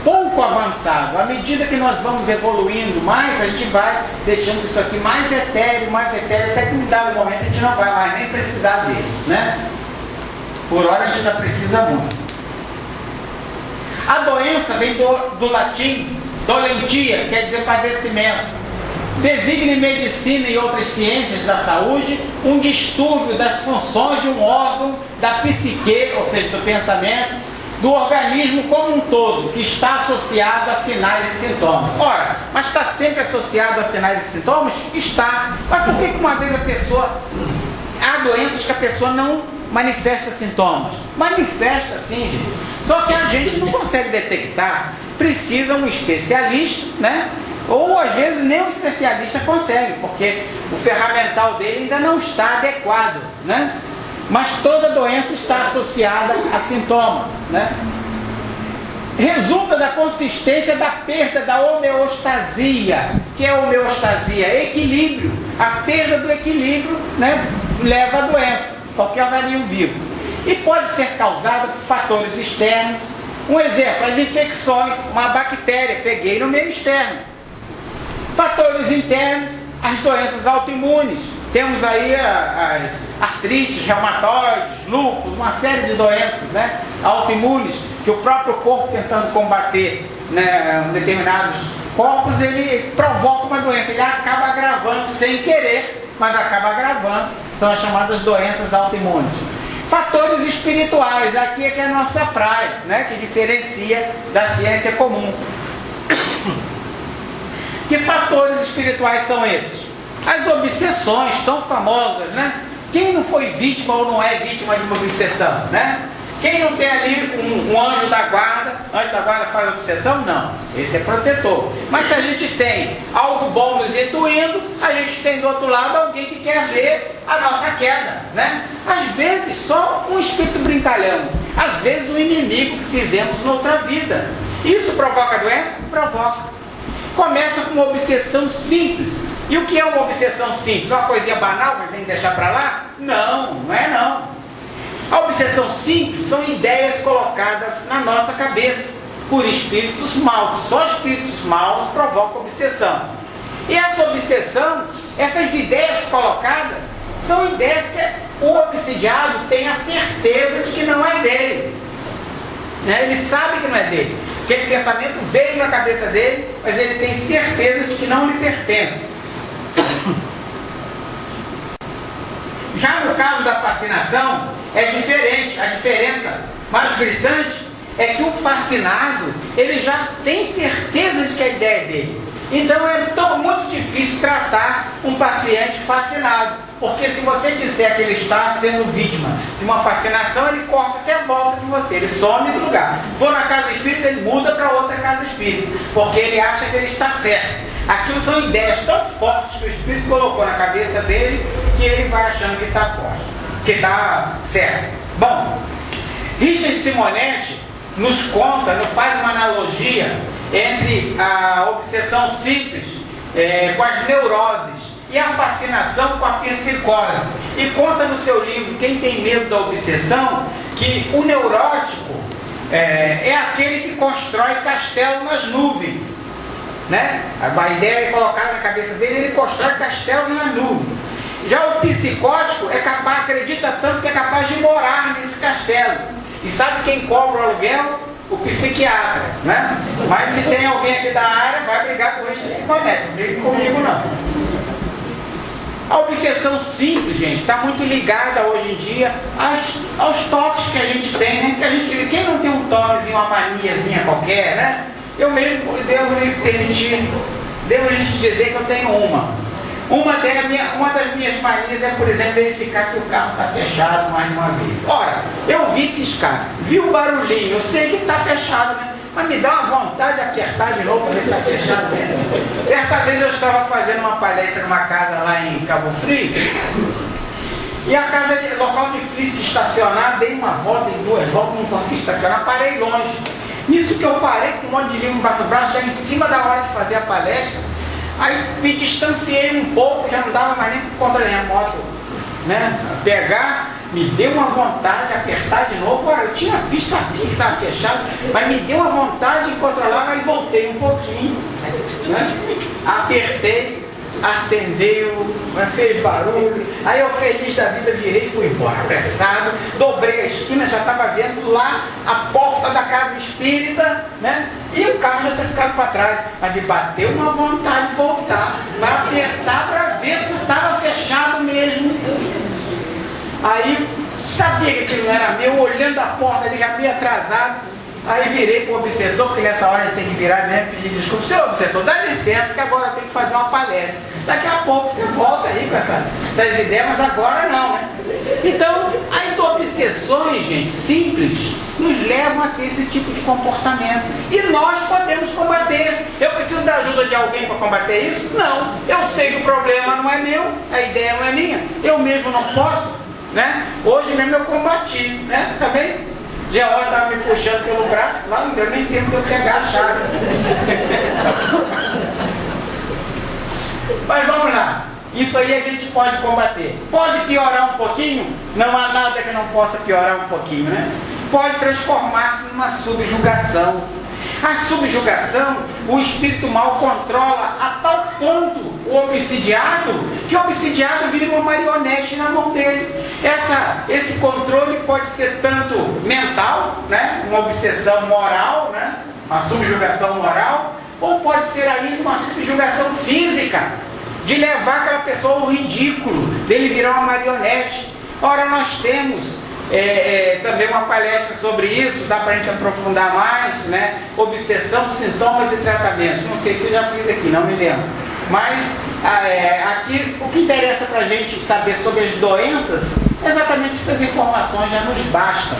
[SPEAKER 1] pouco avançado. À medida que nós vamos evoluindo mais, a gente vai deixando isso aqui mais etéreo, até que em dado momento a gente não vai mais nem precisar dele, né? Por hora a gente já precisa muito. A doença vem do latim dolentia, quer dizer padecimento. Designa em medicina e outras ciências da saúde um distúrbio das funções de um órgão da psique, ou seja, do pensamento, do organismo como um todo, que está associado a sinais e sintomas. Ora, mas está sempre associado a sinais e sintomas? Está. Mas por que uma vez a pessoa... Há doenças que a pessoa não manifesta sintomas? Manifesta sim, gente. Só que a gente não consegue detectar. Precisa um especialista, né? Ou às vezes nem um especialista consegue, porque o ferramental dele ainda não está adequado, né? Mas toda doença está associada a sintomas, né? Resulta da consistência da perda da homeostasia. Que é homeostasia? Equilíbrio. A perda do equilíbrio, né, leva à doença, qualquer organismo vivo. E pode ser causada por fatores externos. Um exemplo, as infecções, uma bactéria, peguei no meio externo. Fatores internos, as doenças autoimunes. Temos aí as artrites, reumatoides, lúpus, uma série de doenças, né, autoimunes, que o próprio corpo, tentando combater, né, determinados corpos, ele provoca uma doença, ele acaba agravando sem querer, mas acaba agravando. São as chamadas doenças autoimunes. Fatores espirituais, aqui é que é a nossa praia, né, que diferencia da ciência comum. Que fatores espirituais são esses? As obsessões tão famosas, né? Quem não foi vítima ou não é vítima de uma obsessão, né? Quem não tem ali um anjo da guarda faz obsessão? Não. Esse é protetor. Mas se a gente tem algo bom nos intuindo, a gente tem do outro lado alguém que quer ver a nossa queda, né? Às vezes só um espírito brincalhão, às vezes um inimigo que fizemos noutra vida. Isso provoca doença? Provoca. Começa com uma obsessão simples. E o que é uma obsessão simples? Uma coisinha banal que tem que deixar para lá? Não, não é não. A obsessão simples são ideias colocadas na nossa cabeça por espíritos maus. Só espíritos maus provocam obsessão. E essa obsessão, essas ideias colocadas, são ideias que o obsidiado tem a certeza de que não é dele. Né? Ele sabe que não é dele. Aquele pensamento veio na cabeça dele, mas ele tem certeza de que não lhe pertence. Já no caso da fascinação, é diferente. A diferença mais gritante é que o fascinado, ele já tem certeza de que a ideia é dele. Então é muito difícil tratar um paciente fascinado. Porque se você disser que ele está sendo vítima de uma fascinação, ele corta até a volta de você, ele some do lugar. Se for na casa espírita, ele muda para outra casa espírita, porque ele acha que ele está certo. Aquilo são ideias tão fortes que o espírito colocou na cabeça dele, que ele vai achando que está forte, que está certo. Bom, Richard Simonetti nos conta, nos faz uma analogia entre a obsessão simples com as neuroses e a fascinação com a psicose. E conta no seu livro, Quem Tem Medo da Obsessão, que o neurótico é aquele que constrói castelo nas nuvens, né? A ideia é colocada na cabeça dele, ele constrói castelo nas nuvens. Já o psicótico é capaz, acredita tanto que é capaz de morar nesse castelo. E sabe quem cobra o aluguel? O psiquiatra, né? Mas se tem alguém aqui da área, vai brigar com esse Simonetti, não briga comigo não. A obsessão simples, gente, está muito ligada hoje em dia aos toques que a gente tem, né? Que a gente, quem não tem um toquezinho, uma maniazinha qualquer, né? Eu mesmo devo lhe permitir, devo lhe dizer que eu tenho uma. Uma das minhas manias é, por exemplo, verificar se o carro está fechado mais uma vez. Ora, eu vi piscar, vi o barulhinho, eu sei que está fechado, né? Mas me dá uma vontade de apertar de novo para ver se está fechado mesmo. Certo Certa vez eu estava fazendo uma palestra numa casa lá em Cabo Frio, e a casa é local difícil de estacionar, dei uma volta, dei 2 voltas, não consegui estacionar, parei longe. Nisso que eu parei com um monte de livro embaixo do braço, já em cima da hora de fazer a palestra, aí me distanciei um pouco, já não dava mais nem por conta da remoto, né, pegar, me deu uma vontade de apertar de novo. Ora, eu tinha visto, sabia que estava fechado, mas me deu uma vontade de controlar, mas voltei um pouquinho, né? Apertei, acendeu, fez barulho, aí eu feliz da vida virei e fui embora, apressado, dobrei a esquina, já estava vendo lá a porta da casa espírita, né? E o carro já tinha ficado para trás, mas me bateu uma vontade de voltar, mas apertar para ver se estava fechado mesmo. Aí sabia que aquilo não era meu, olhando a porta, ele já meio atrasado. Aí virei para o obsessor, porque nessa hora ele tem que virar mesmo, pedir desculpa. Seu obsessor, dá licença que agora tem que fazer uma palestra. Daqui a pouco você volta aí com essas ideias, mas agora não, né? Então, as obsessões, gente, simples, nos levam a ter esse tipo de comportamento. E nós podemos combater. Eu preciso da ajuda de alguém para combater isso? Não. Eu sei que o problema não é meu, a ideia não é minha. Eu mesmo não posso, né? Hoje mesmo eu combati, né? Também. George estava me puxando pelo braço, lá não deu nem tempo de eu pegar a chave. Mas vamos lá. Isso aí a gente pode combater. Pode piorar um pouquinho? Não há nada que não possa piorar um pouquinho, né? Pode transformar-se numa subjugação. A subjugação, o espírito mal controla a tal ponto o obsidiado, que o obsidiado vira uma marionete na mão dele. Esse controle pode ser tanto mental, né? Uma obsessão moral, né? Uma subjugação moral, ou pode ser ainda uma subjugação física, de levar aquela pessoa ao ridículo, dele virar uma marionete. Ora, nós temos também uma palestra sobre isso, dá para a gente aprofundar mais, né? Obsessão, sintomas e tratamentos. Não sei se já fiz aqui, não me lembro. Mas aqui o que interessa para a gente saber sobre as doenças, exatamente essas informações já nos bastam.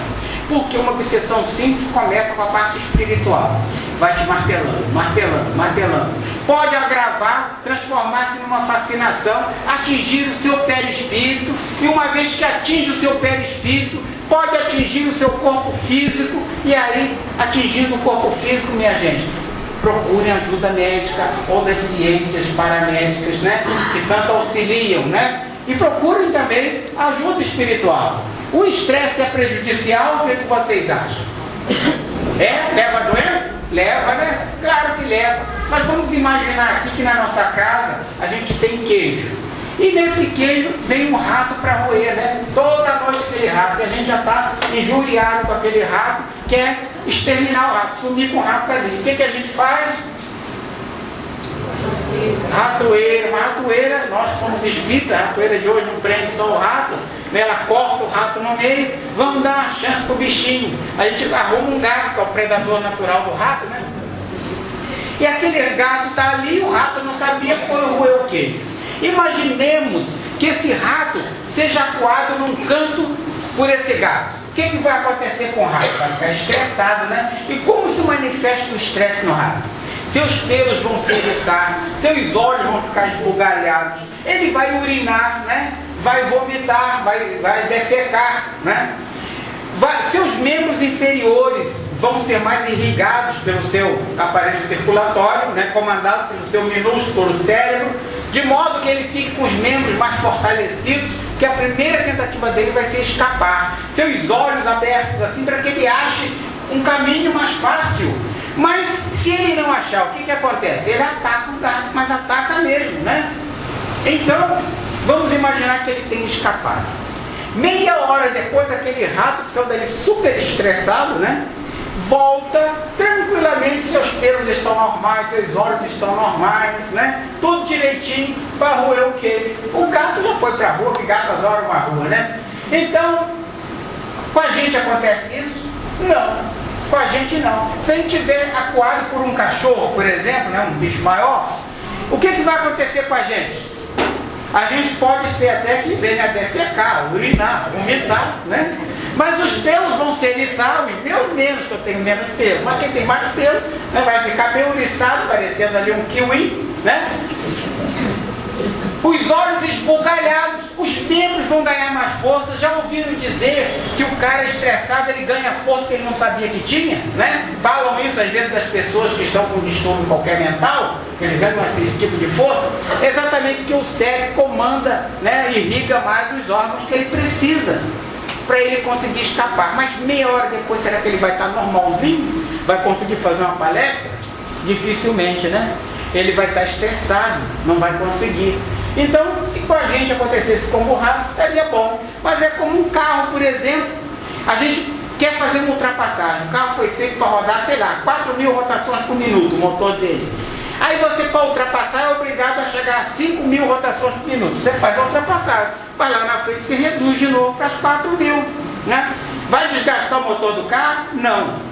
[SPEAKER 1] Porque uma obsessão simples começa com a parte espiritual. Vai te martelando, martelando, martelando. Pode agravar, transformar-se numa fascinação, atingir o seu perispírito, e uma vez que atinge o seu perispírito, pode atingir o seu corpo físico, e aí, atingindo o corpo físico, minha gente, procurem ajuda médica ou das ciências paramédicas, né? Que tanto auxiliam, né? E procurem também ajuda espiritual. O estresse é prejudicial, o que vocês acham? Leva a doença? Leva, né? Claro que leva. Mas vamos imaginar aqui que na nossa casa a gente tem queijo. E nesse queijo vem um rato para roer, né? Toda noite aquele rato. E a gente já está injuriado com aquele rato, quer exterminar o rato, sumir com o rato ali. O que a gente faz? Ratoeira. Uma ratoeira, nós que somos espíritas, a ratoeira de hoje não prende só o rato, ela corta o rato no meio, vamos dar uma chance pro bichinho. A gente arruma um gato, que é o predador natural do rato, né? E aquele gato está ali, o rato não sabia, foi roer o queijo. Imaginemos que esse rato seja acuado num canto por esse gato. O que vai acontecer com o rato? Vai ficar estressado, né? E como se manifesta o estresse no rato? Seus pelos vão se eriçar, seus olhos vão ficar esbugalhados, ele vai urinar, né? Vai vomitar, vai defecar, né? Seus membros inferiores vão ser mais irrigados pelo seu aparelho circulatório, né? Comandado pelo seu minúsculo cérebro, de modo que ele fique com os membros mais fortalecidos, que a primeira tentativa dele vai ser escapar. Seus olhos abertos assim, para que ele ache um caminho mais fácil. Mas se ele não achar, o que acontece? Ele ataca o gato, mas ataca mesmo, né? Então, vamos imaginar que ele tenha escapado. Meia hora depois, aquele rato que saiu dali super estressado, né? Volta tranquilamente, seus pelos estão normais, seus olhos estão normais, né? Tudo direitinho para roer o queijo. O gato já foi para a rua, que gato adora uma rua, né? Então, com a gente acontece isso? Não. Com a gente não. Se a gente tiver acuado por um cachorro, por exemplo, né, um bicho maior, o que vai acontecer com a gente? A gente pode ser até que venha a defecar, urinar, vomitar, né? Mas os pelos vão se eriçar, os meus menos, que eu tenho menos pelo. Mas quem tem mais pelo, né, vai ficar bem uriçado, parecendo ali um kiwi, né? esbugalhados, os membros vão ganhar mais força. Já ouviram dizer que o cara estressado, ele ganha força que ele não sabia que tinha, né? Falam isso às vezes das pessoas que estão com distúrbio qualquer mental, que eles ganham esse tipo de força, exatamente porque o cérebro comanda, né, irriga mais os órgãos que ele precisa para ele conseguir escapar. Mas meia hora depois, será que ele vai estar normalzinho? Vai conseguir fazer uma palestra? Dificilmente, né? Ele vai estar estressado, não vai conseguir. Então, se com a gente acontecesse com o borracho, estaria bom. Mas é como um carro, por exemplo. A gente quer fazer uma ultrapassagem. O carro foi feito para rodar, sei lá, 4.000 rotações por minuto, o motor dele. Aí você, para ultrapassar, é obrigado a chegar a 5.000 rotações por minuto. Você faz a ultrapassagem. Vai lá na frente, se reduz de novo para as 4.000. Né? Vai desgastar o motor do carro? Não.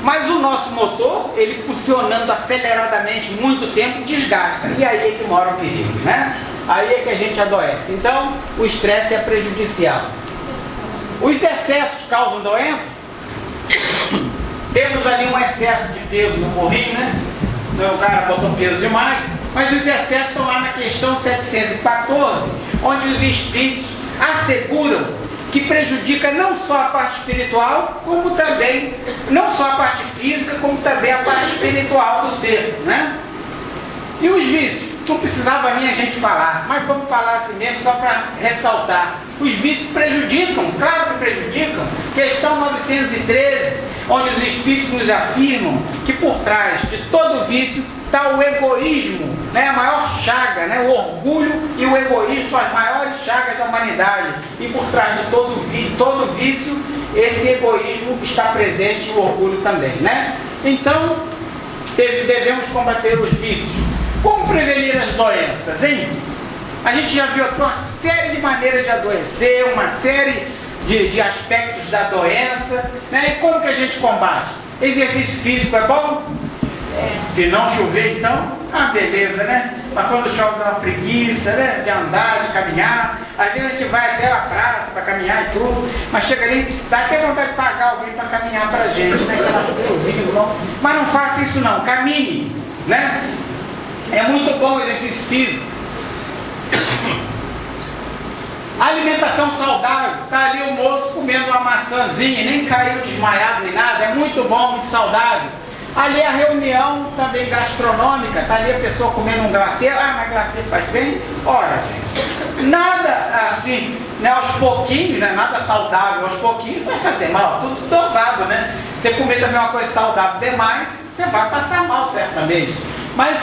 [SPEAKER 1] Mas o nosso motor, ele funcionando aceleradamente muito tempo, desgasta. E aí é que mora o perigo, né? Aí é que a gente adoece. Então, o estresse é prejudicial. Os excessos causam doença? Temos ali um excesso de peso no burrinho, né? O cara botou peso demais. Mas os excessos estão lá na questão 714, onde os espíritos asseguram que prejudica não só a parte espiritual, como também, não só a parte física, como também a parte espiritual do ser, né? E os vícios? Não precisava nem a gente falar, mas vamos falar assim mesmo, só para ressaltar. Os vícios prejudicam, claro que prejudicam. Questão 913, onde os espíritos nos afirmam que por trás de todo vício está o egoísmo, né? A maior chaga, né? O orgulho e o egoísmo são as maiores chagas da humanidade. E por trás de todo vício, esse egoísmo está presente e o orgulho também, né? Então, devemos combater os vícios. Como prevenir as doenças, hein? A gente já viu aqui uma série de maneiras de adoecer, uma série de aspectos da doença, né? E como que a gente combate? Exercício físico é bom? Se não chover, então, beleza, né? Mas quando chove dá uma preguiça, né? De andar, de caminhar. Às vezes a gente vai até a praça para caminhar e tudo, mas chega ali, dá até vontade de pagar alguém para caminhar para a gente, né? Mas não faça isso não, caminhe, né? É muito bom o exercício físico. Alimentação saudável, tá ali o moço comendo uma maçãzinha, nem caiu desmaiado nem nada, é muito bom, muito saudável. Ali a reunião também gastronômica, tá ali a pessoa comendo um glacê, mas glacê faz bem? Ora, gente, nada assim, né, aos pouquinhos, né, nada saudável, aos pouquinhos vai fazer mal, tudo dosado, né? Você comer também uma coisa saudável demais, você vai passar mal certamente. Mas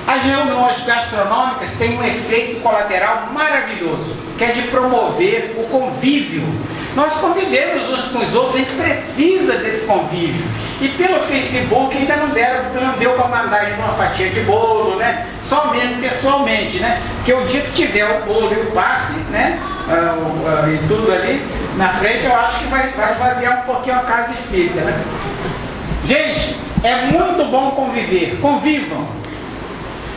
[SPEAKER 1] as reuniões gastronômicas têm um efeito colateral maravilhoso, que é de promover o convívio. Nós convivemos uns com os outros, a gente precisa desse convívio. E pelo Facebook ainda não deu para mandar aí uma fatia de bolo, né? Só mesmo pessoalmente, né? Porque o dia que tiver o bolo e o passe, né? E tudo ali na frente, eu acho que vai esvaziar um pouquinho a casa espírita, né? Gente, é muito bom conviver. Convivam.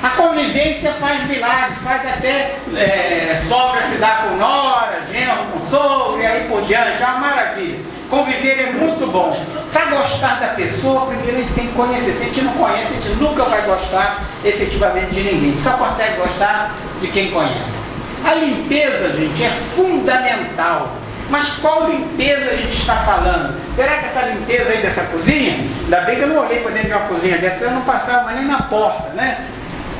[SPEAKER 1] A convivência faz milagres, faz até sogra se dar com nora, genro com sogro e aí por diante, é uma maravilha. Conviver é muito bom. Para gostar da pessoa, primeiro a gente tem que conhecer. Se a gente não conhece, a gente nunca vai gostar efetivamente de ninguém. Só consegue gostar de quem conhece. A limpeza, gente, é fundamental. Mas qual limpeza a gente está falando? Será que essa limpeza aí dessa cozinha, ainda bem que eu não olhei para dentro de uma cozinha dessa, eu não passava mais nem na porta, né?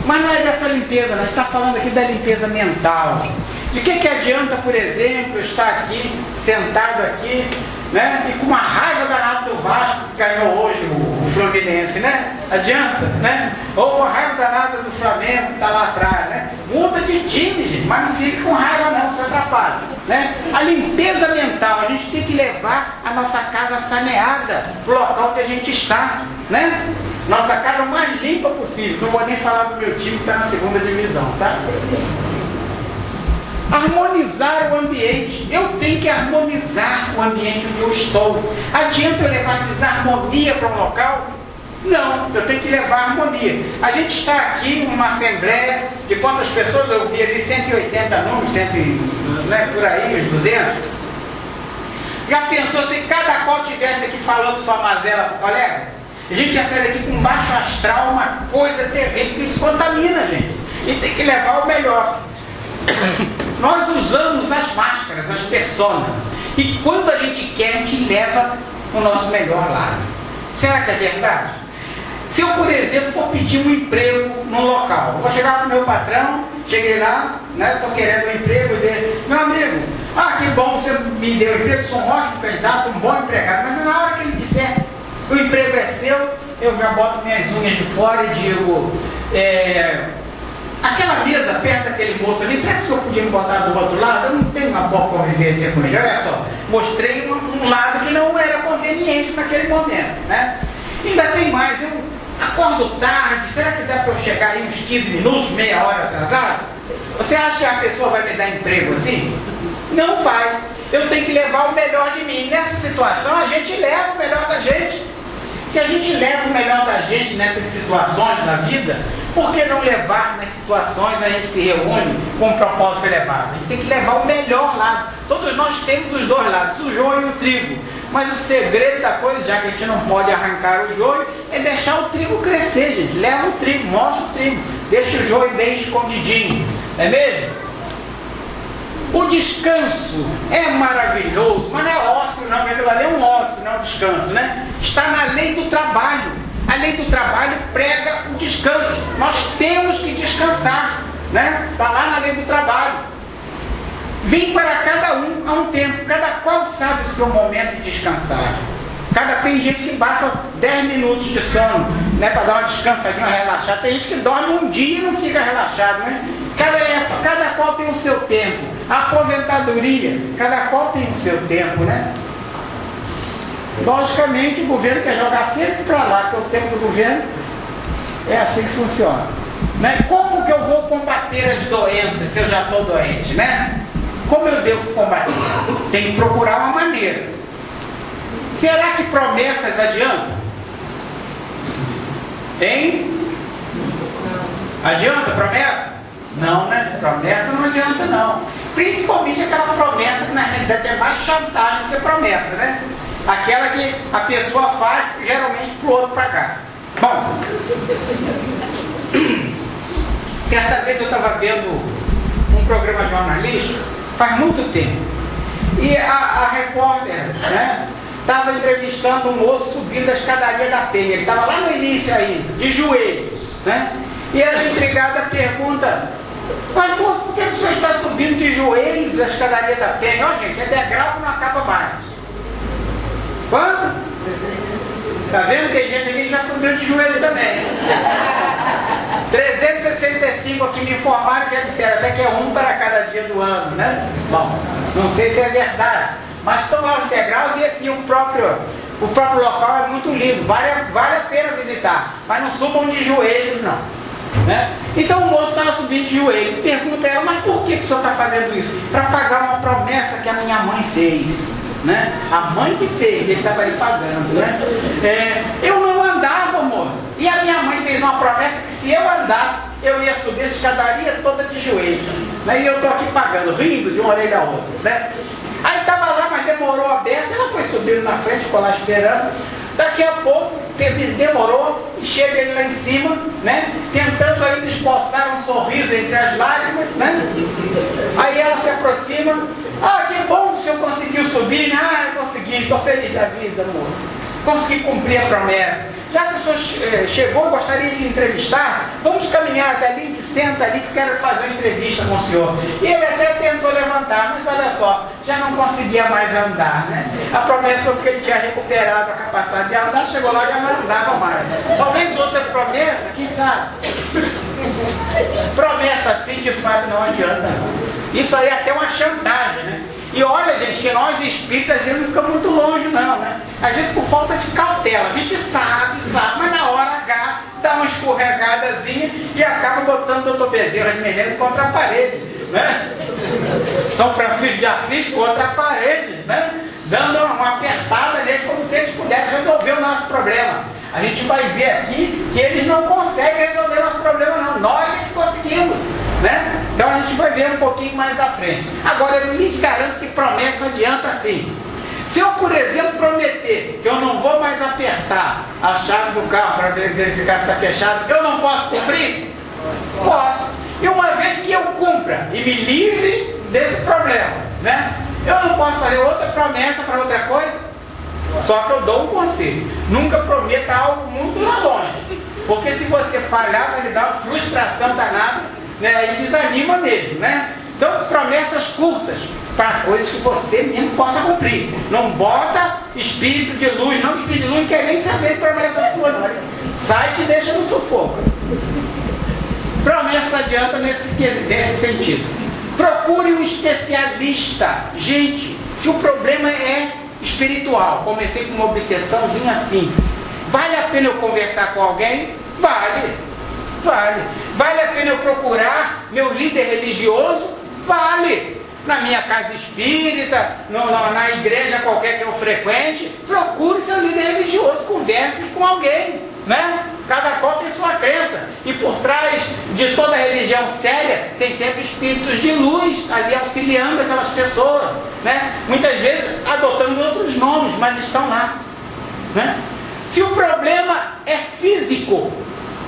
[SPEAKER 1] Mas não é dessa limpeza, nós estamos falando aqui da limpeza mental. De que adianta, por exemplo, estar aqui, sentado aqui, né? E com uma raiva danada do Vasco, que ganhou hoje o Fluminense, né? Adianta, né? Ou uma raiva danada do Flamengo, que está lá atrás, né? Muda de time, gente, mas não fique com raiva não, se atrapalha, né? A limpeza mental, a gente tem que levar a nossa casa saneada para o local onde a gente está, né? Nossa casa mais limpa possível. Não vou nem falar do meu time que está na segunda divisão, tá? Harmonizar o ambiente. Eu tenho que harmonizar o ambiente onde eu estou. Adianta eu levar desarmonia para um local? Não, eu tenho que levar harmonia. A gente está aqui numa assembleia de quantas pessoas? Eu vi ali 180 números, né, por aí, uns 200. Já pensou se cada qual tivesse aqui falando sua mazela para o colega? A gente já sai daqui com baixo astral, uma coisa terrível, que isso contamina, gente. E tem que levar o melhor. Nós usamos as máscaras, as personas. E quando a gente quer, a gente leva o nosso melhor lado. Será que é verdade? Se eu, por exemplo, for pedir um emprego num local, eu vou chegar para o meu patrão, cheguei lá, estou querendo um emprego, dizer, meu amigo, que bom, você me deu um emprego, sou um ótimo candidato, um bom empregado. Mas na hora que ele disser, o emprego é seu, eu já boto minhas unhas de fora e digo, aquela mesa perto daquele moço ali, será que o senhor podia me botar do outro lado? Eu não tenho uma boa convivência com ele. Olha só, mostrei um lado que não era conveniente naquele momento, né? Ainda tem mais, eu acordo tarde, será que dá para eu chegar aí uns 15 minutos, meia hora atrasado? Você acha que a pessoa vai me dar emprego assim? Não vai. Eu tenho que levar o melhor de mim. Nessa situação, a gente leva o melhor da gente. Se a gente leva o melhor da gente nessas situações da vida, por que não levar nas situações a gente se reúne com um propósito elevado? A gente tem que levar o melhor lado. Todos nós temos os dois lados, o joio e o trigo. Mas o segredo da coisa, já que a gente não pode arrancar o joio, é deixar o trigo crescer, gente. Leva o trigo, mostra o trigo. Deixa o joio bem escondidinho. Não é mesmo? O descanso é maravilhoso, mas não é ócio não, aquilo ali é um ócio, não é um descanso, né? Está na lei do trabalho. A lei do trabalho prega o descanso. Nós temos que descansar, né? Está lá na lei do trabalho. Vem para cada um a um tempo, cada qual sabe o seu momento de descansar. Tem gente que basta 10 minutos de sono, né? Para dar uma descansadinha, relaxar. Tem gente que dorme um dia e não fica relaxado, né? Cada qual tem o seu tempo. A aposentadoria, cada qual tem o seu tempo, né? Logicamente o governo quer jogar sempre para lá, porque o tempo do governo é assim que funciona, né? Como que eu vou combater as doenças se eu já estou doente, né? Como eu devo combater? Tem que procurar uma maneira. Será que promessas adiantam? Hein? Adianta promessa? Não, né? Promessa não adianta não. Principalmente aquela promessa que na realidade é mais chantagem do que promessa, né? Aquela que a pessoa faz geralmente pro outro para cá. Bom, certa vez eu estava vendo um programa jornalístico, faz muito tempo, e a repórter, né, estava entrevistando um moço subindo a escadaria da Penha. Ele estava lá no início ainda, de joelhos, né? E a empregada pergunta, mas moço, por que o senhor está subindo de joelhos a escadaria da Penha? Ó, gente, é degrau que não acaba mais. Quanto? Está vendo? Tem gente aqui que já subiu de joelho também. 365 aqui me informaram, já disseram até que é um para cada dia do ano, né? Bom, não sei se é verdade, mas estão lá os degraus e aqui o próprio local é muito lindo, vale a pena visitar, mas não subam de joelhos não, né? Então o moço estava subindo de joelho, pergunta a ela, mas por que o senhor está fazendo isso? Para pagar uma promessa que a minha mãe fez, né? A mãe que fez, ele estava ali pagando, né? Eu não andava, moço, e a minha mãe fez uma promessa que se eu andasse, eu ia subir essa escadaria toda de joelhos, né? E eu estou aqui pagando, rindo de uma orelha a outra, né? Aí estava lá, mas demorou a beça, ela foi subindo na frente, ficou lá esperando. Daqui a pouco, demorou, e chega ele lá em cima, né? Tentando ainda esboçar um sorriso entre as lágrimas, né? Aí ela se aproxima, que bom que o senhor conseguiu subir, eu consegui, estou feliz da vida, moço. Consegui cumprir a promessa. Já que o senhor chegou, gostaria de entrevistar, vamos caminhar até ali, a gente senta ali que quero fazer uma entrevista com o senhor. E ele até tentou levantar, mas olha só, já não conseguia mais andar, né? A promessa foi porque ele tinha recuperado a capacidade de andar, chegou lá e já não andava mais. Talvez outra promessa, quem sabe? Promessa assim de fato não adianta não. Isso aí é até uma chantagem, né? E olha, gente, que nós espíritas às vezes não ficamos muito longe não, né? Às vezes por falta de cautela, a gente sabe, mas na hora H dá uma escorregadazinha e acaba botando o Dr. Bezerra de Menezes contra a parede, né? São Francisco de Assis contra a parede, né? Dando uma apertada neles como se eles pudessem resolver o nosso problema. A gente vai ver aqui que eles não conseguem resolver o nosso problema não, nós é que conseguimos, né? Então a gente vai ver um pouquinho mais à frente. Agora eu lhes garanto que promessa adianta sim. Se eu, por exemplo, prometer que eu não vou mais apertar a chave do carro para verificar se está fechado, eu não posso cumprir? Posso. E uma vez que eu cumpra e me livre desse problema, né? Eu não posso fazer outra promessa para outra coisa, só que eu dou um conselho: nunca prometa algo muito lá longe, porque se você falhar vai lhe dar uma frustração danada, né? E desanima mesmo, né? Então, promessas curtas para coisas que você mesmo possa cumprir. Não bota espírito de luz, não, espírito de luz não quer nem saber de promessa sua, não. Sai e te deixa no sufoco. Promessa adianta nesse sentido. Procure um especialista. Gente, se o problema é espiritual, comecei com uma obsessãozinha assim, vale a pena eu conversar com alguém? Vale. Vale a pena eu procurar meu líder religioso? Vale. Na minha casa espírita, na igreja qualquer que eu frequente, procure seu líder religioso, converse com alguém, né? Cada qual tem sua crença, e por trás de toda religião séria tem sempre espíritos de luz ali auxiliando aquelas pessoas, né? Muitas vezes adotando outros nomes, mas estão lá, né? Se o problema é físico,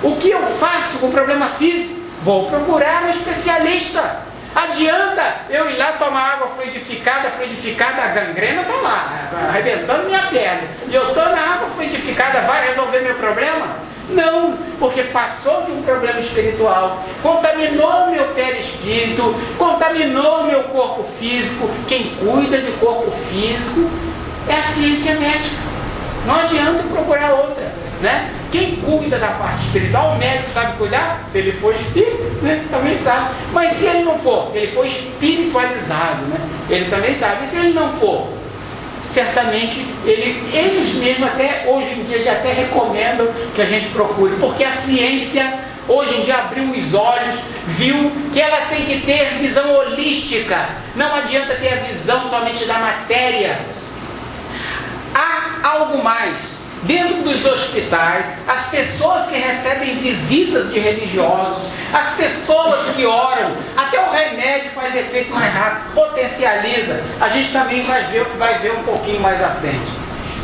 [SPEAKER 1] o que eu faço com o problema físico? Vou procurar um especialista. Adianta eu ir lá tomar água fluidificada, a gangrena está lá, arrebentando minha perna, e eu estou na água fluidificada, vai resolver meu problema? Não, porque passou de um problema espiritual, contaminou o meu perispírito, contaminou o meu corpo físico. Quem cuida de corpo físico é a ciência médica. Não adianta procurar outra, né? Quem cuida da parte espiritual, o médico sabe cuidar? Se ele for espírito, né? Também sabe. Mas se ele não for, se ele for espiritualizado, né? Ele também sabe. E se ele não for, certamente eles mesmos até hoje em dia já até recomendam que a gente procure, porque a ciência hoje em dia abriu os olhos, viu que ela tem que ter visão holística. Não adianta ter a visão somente da matéria. Há algo mais. Dentro dos hospitais, as pessoas que recebem visitas de religiosos, as pessoas que oram, até o remédio faz efeito mais rápido, potencializa. A gente também vai ver um pouquinho mais à frente.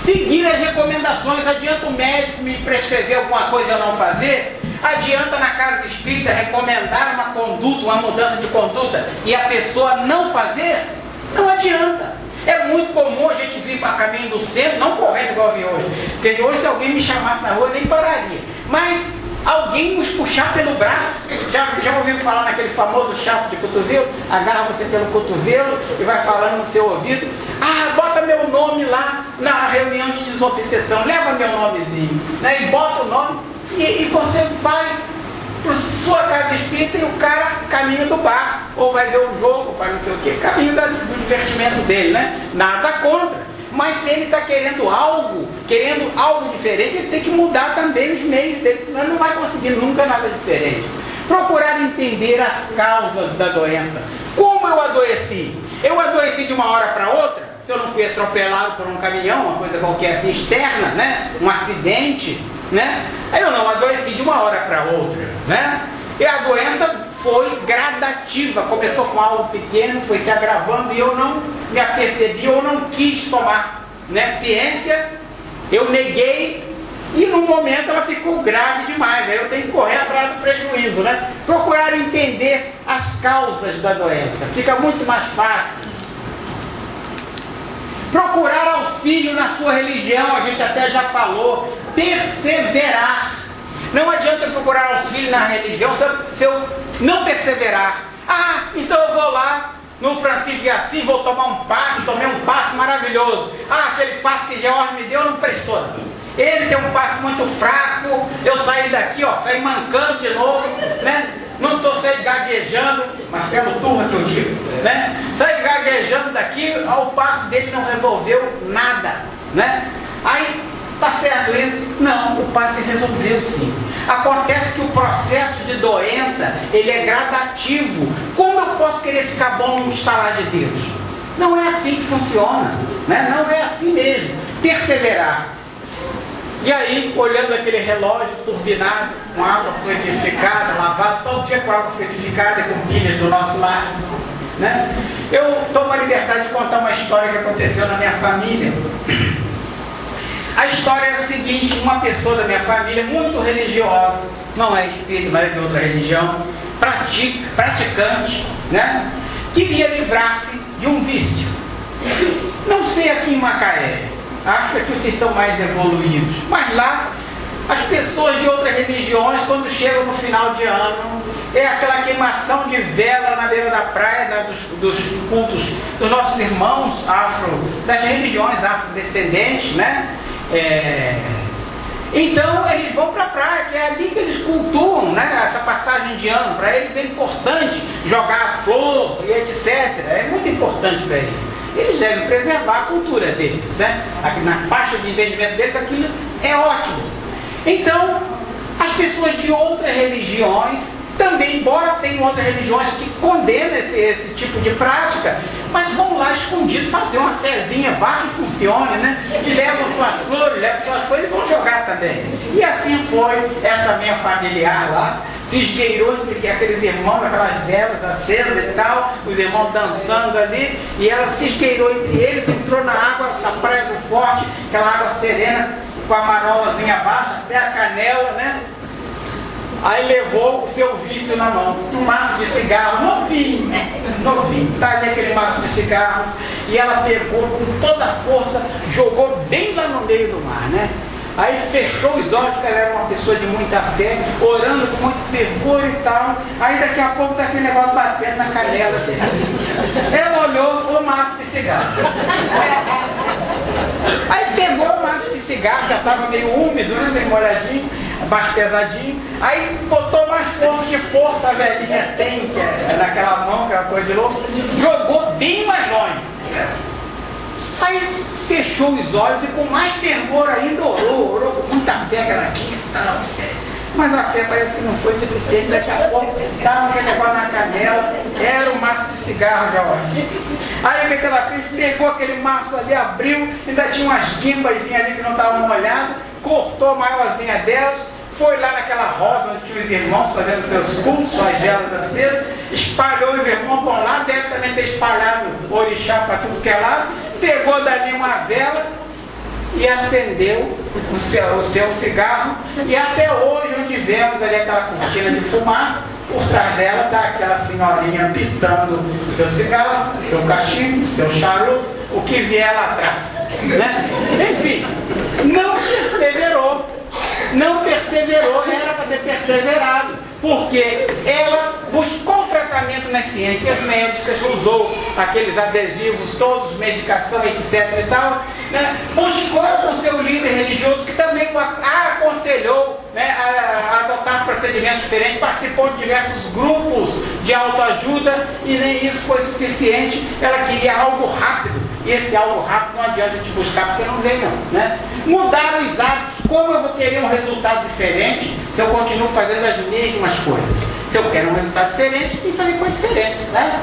[SPEAKER 1] Seguir as recomendações. Adianta o médico me prescrever alguma coisa e eu não fazer? Adianta na casa espírita recomendar uma conduta, uma mudança de conduta, e a pessoa não fazer? Não adianta. É muito comum a gente vir para caminho do centro, não correndo igual eu vim hoje, porque hoje se alguém me chamasse na rua eu nem pararia, mas alguém nos puxar pelo braço. Já ouviu falar naquele famoso chapo de cotovelo? Agarra você pelo cotovelo e vai falando no seu ouvido: ah, bota meu nome lá na reunião de desobsessão, leva meu nomezinho, né? E bota o nome, e você vai para sua casa espírita e o cara caminha do bar, ou vai ver o jogo, ou vai não sei o que, caminho do divertimento dele, né? Nada contra. Mas se ele está querendo algo diferente, ele tem que mudar também os meios dele, senão ele não vai conseguir nunca nada diferente. Procurar entender as causas da doença. Como eu adoeci? Eu adoeci de uma hora para outra? Se eu não fui atropelado por um caminhão, uma coisa qualquer assim externa, né? Um acidente, né? Aí eu não adoeci de uma hora para outra, né? E a doença foi gradativa, começou com algo pequeno, foi se agravando e eu não me apercebi, eu não quis tomar, né, ciência, eu neguei, e no momento ela ficou grave demais. Aí eu tenho que correr atrás do prejuízo, né? Procurar entender as causas da doença, fica muito mais fácil. Procurar auxílio na sua religião, a gente até já falou. Perseverar. Não adianta eu procurar auxílio na religião se eu não perseverar. Ah, então eu vou lá no Francisco de Assis, vou tomar um passe, tomei um passe maravilhoso. Ah, aquele passe que George me deu não prestou. Ele tem um passe muito fraco, eu saí daqui, ó, saí mancando de novo, né? Não estou saindo gaguejando, Marcelo Turma que eu digo, né? Saí gaguejando daqui, o passe dele não resolveu nada, né? Aí, tá certo isso? Não, o passe resolveu sim. Acontece que o processo de doença, ele é gradativo. Como eu posso querer ficar bom num estalar de dedos? Não é assim que funciona, né? Não é assim mesmo. Perseverar. E aí, olhando aquele relógio turbinado, com água fluidificada, lavado, todo dia com água fluidificada e com pilhas do nosso lar, né? Eu tomo a liberdade de contar uma história que aconteceu na minha família. A história é a seguinte: uma pessoa da minha família, muito religiosa, não é espírita, mas é de outra religião, praticante, né? Queria livrar-se de um vício. Não sei aqui em Macaé, acho que aqui vocês são mais evoluídos, mas lá as pessoas de outras religiões, quando chegam no final de ano, é aquela queimação de vela na beira da praia, né, dos cultos dos nossos irmãos das religiões afrodescendentes, né? Então eles vão para a praia, que é ali que eles cultuam, né, essa passagem de ano. Para eles é importante jogar flor e etc. É muito importante para eles. Eles devem preservar a cultura deles, né? Aqui na faixa de entendimento deles, aquilo é ótimo. Então, as pessoas de outras religiões também, embora tenham outras religiões que condenam esse tipo de prática, mas vão lá escondidos fazer uma fezinha, vá que funcione, né? E levam suas flores, levam suas coisas e vão jogar também. E assim foi essa minha familiar lá, se esgueirou entre aqueles irmãos, aquelas velas acesas e tal, os irmãos dançando ali, e ela se esgueirou entre eles, entrou na água, na Praia do Forte, aquela água serena, com a marolazinha abaixo, até a canela, né? Aí levou o seu vício na mão, um maço de cigarro, novinho, tá ali aquele maço de cigarros, e ela pegou com toda a força, jogou bem lá no meio do mar, né? Aí fechou os olhos, porque ela era uma pessoa de muita fé, orando com muito fervor e tal. Aí daqui a pouco tá aquele negócio batendo na canela dela. Ela olhou o maço de cigarro. Aí pegou o maço de cigarro, já estava meio úmido, né, meio molhadinho, baixo pesadinho. Aí botou mais força a velhinha tem, que é naquela mão, que é uma coisa de louco, jogou bem mais longe. Aí fechou os olhos e com mais fervor ainda orou com muita fé que ela tinha, tal fé. Mas a fé parece que não foi suficiente, daqui a pouco estava aquele negócio na canela, era um maço de cigarro de ordem. Aí o que ela fez? Pegou aquele maço ali, abriu, ainda tinha umas guimbazinhas ali que não estavam molhadas, cortou a maiorzinha delas, foi lá naquela roda onde tinha os irmãos fazendo seus cultos, suas velas acesas, espalhou os irmãos por lá, deve também ter espalhado orixá para tudo que é lado, pegou dali uma vela e acendeu o seu cigarro, e até hoje onde vemos ali aquela cortina de fumaça, por trás dela está aquela senhorinha pitando o seu cigarro, o seu cachimbo, o seu charuto, o que vier lá atrás, né? Enfim, não perseverou, era para ter perseverado, porque ela buscou tratamento nas ciências médicas, usou aqueles adesivos todos, medicação, etc e tal, né? Buscou com seu líder religioso, que também a aconselhou, né, a adotar procedimentos diferentes, participou de diversos grupos de autoajuda, e nem isso foi suficiente. Ela queria algo rápido, e esse algo rápido não adianta te buscar, porque não vem não, né? Mudaram os hábitos. Como eu vou querer um resultado diferente se eu continuo fazendo as mesmas coisas? Se eu quero um resultado diferente, tem que fazer coisa diferente, né?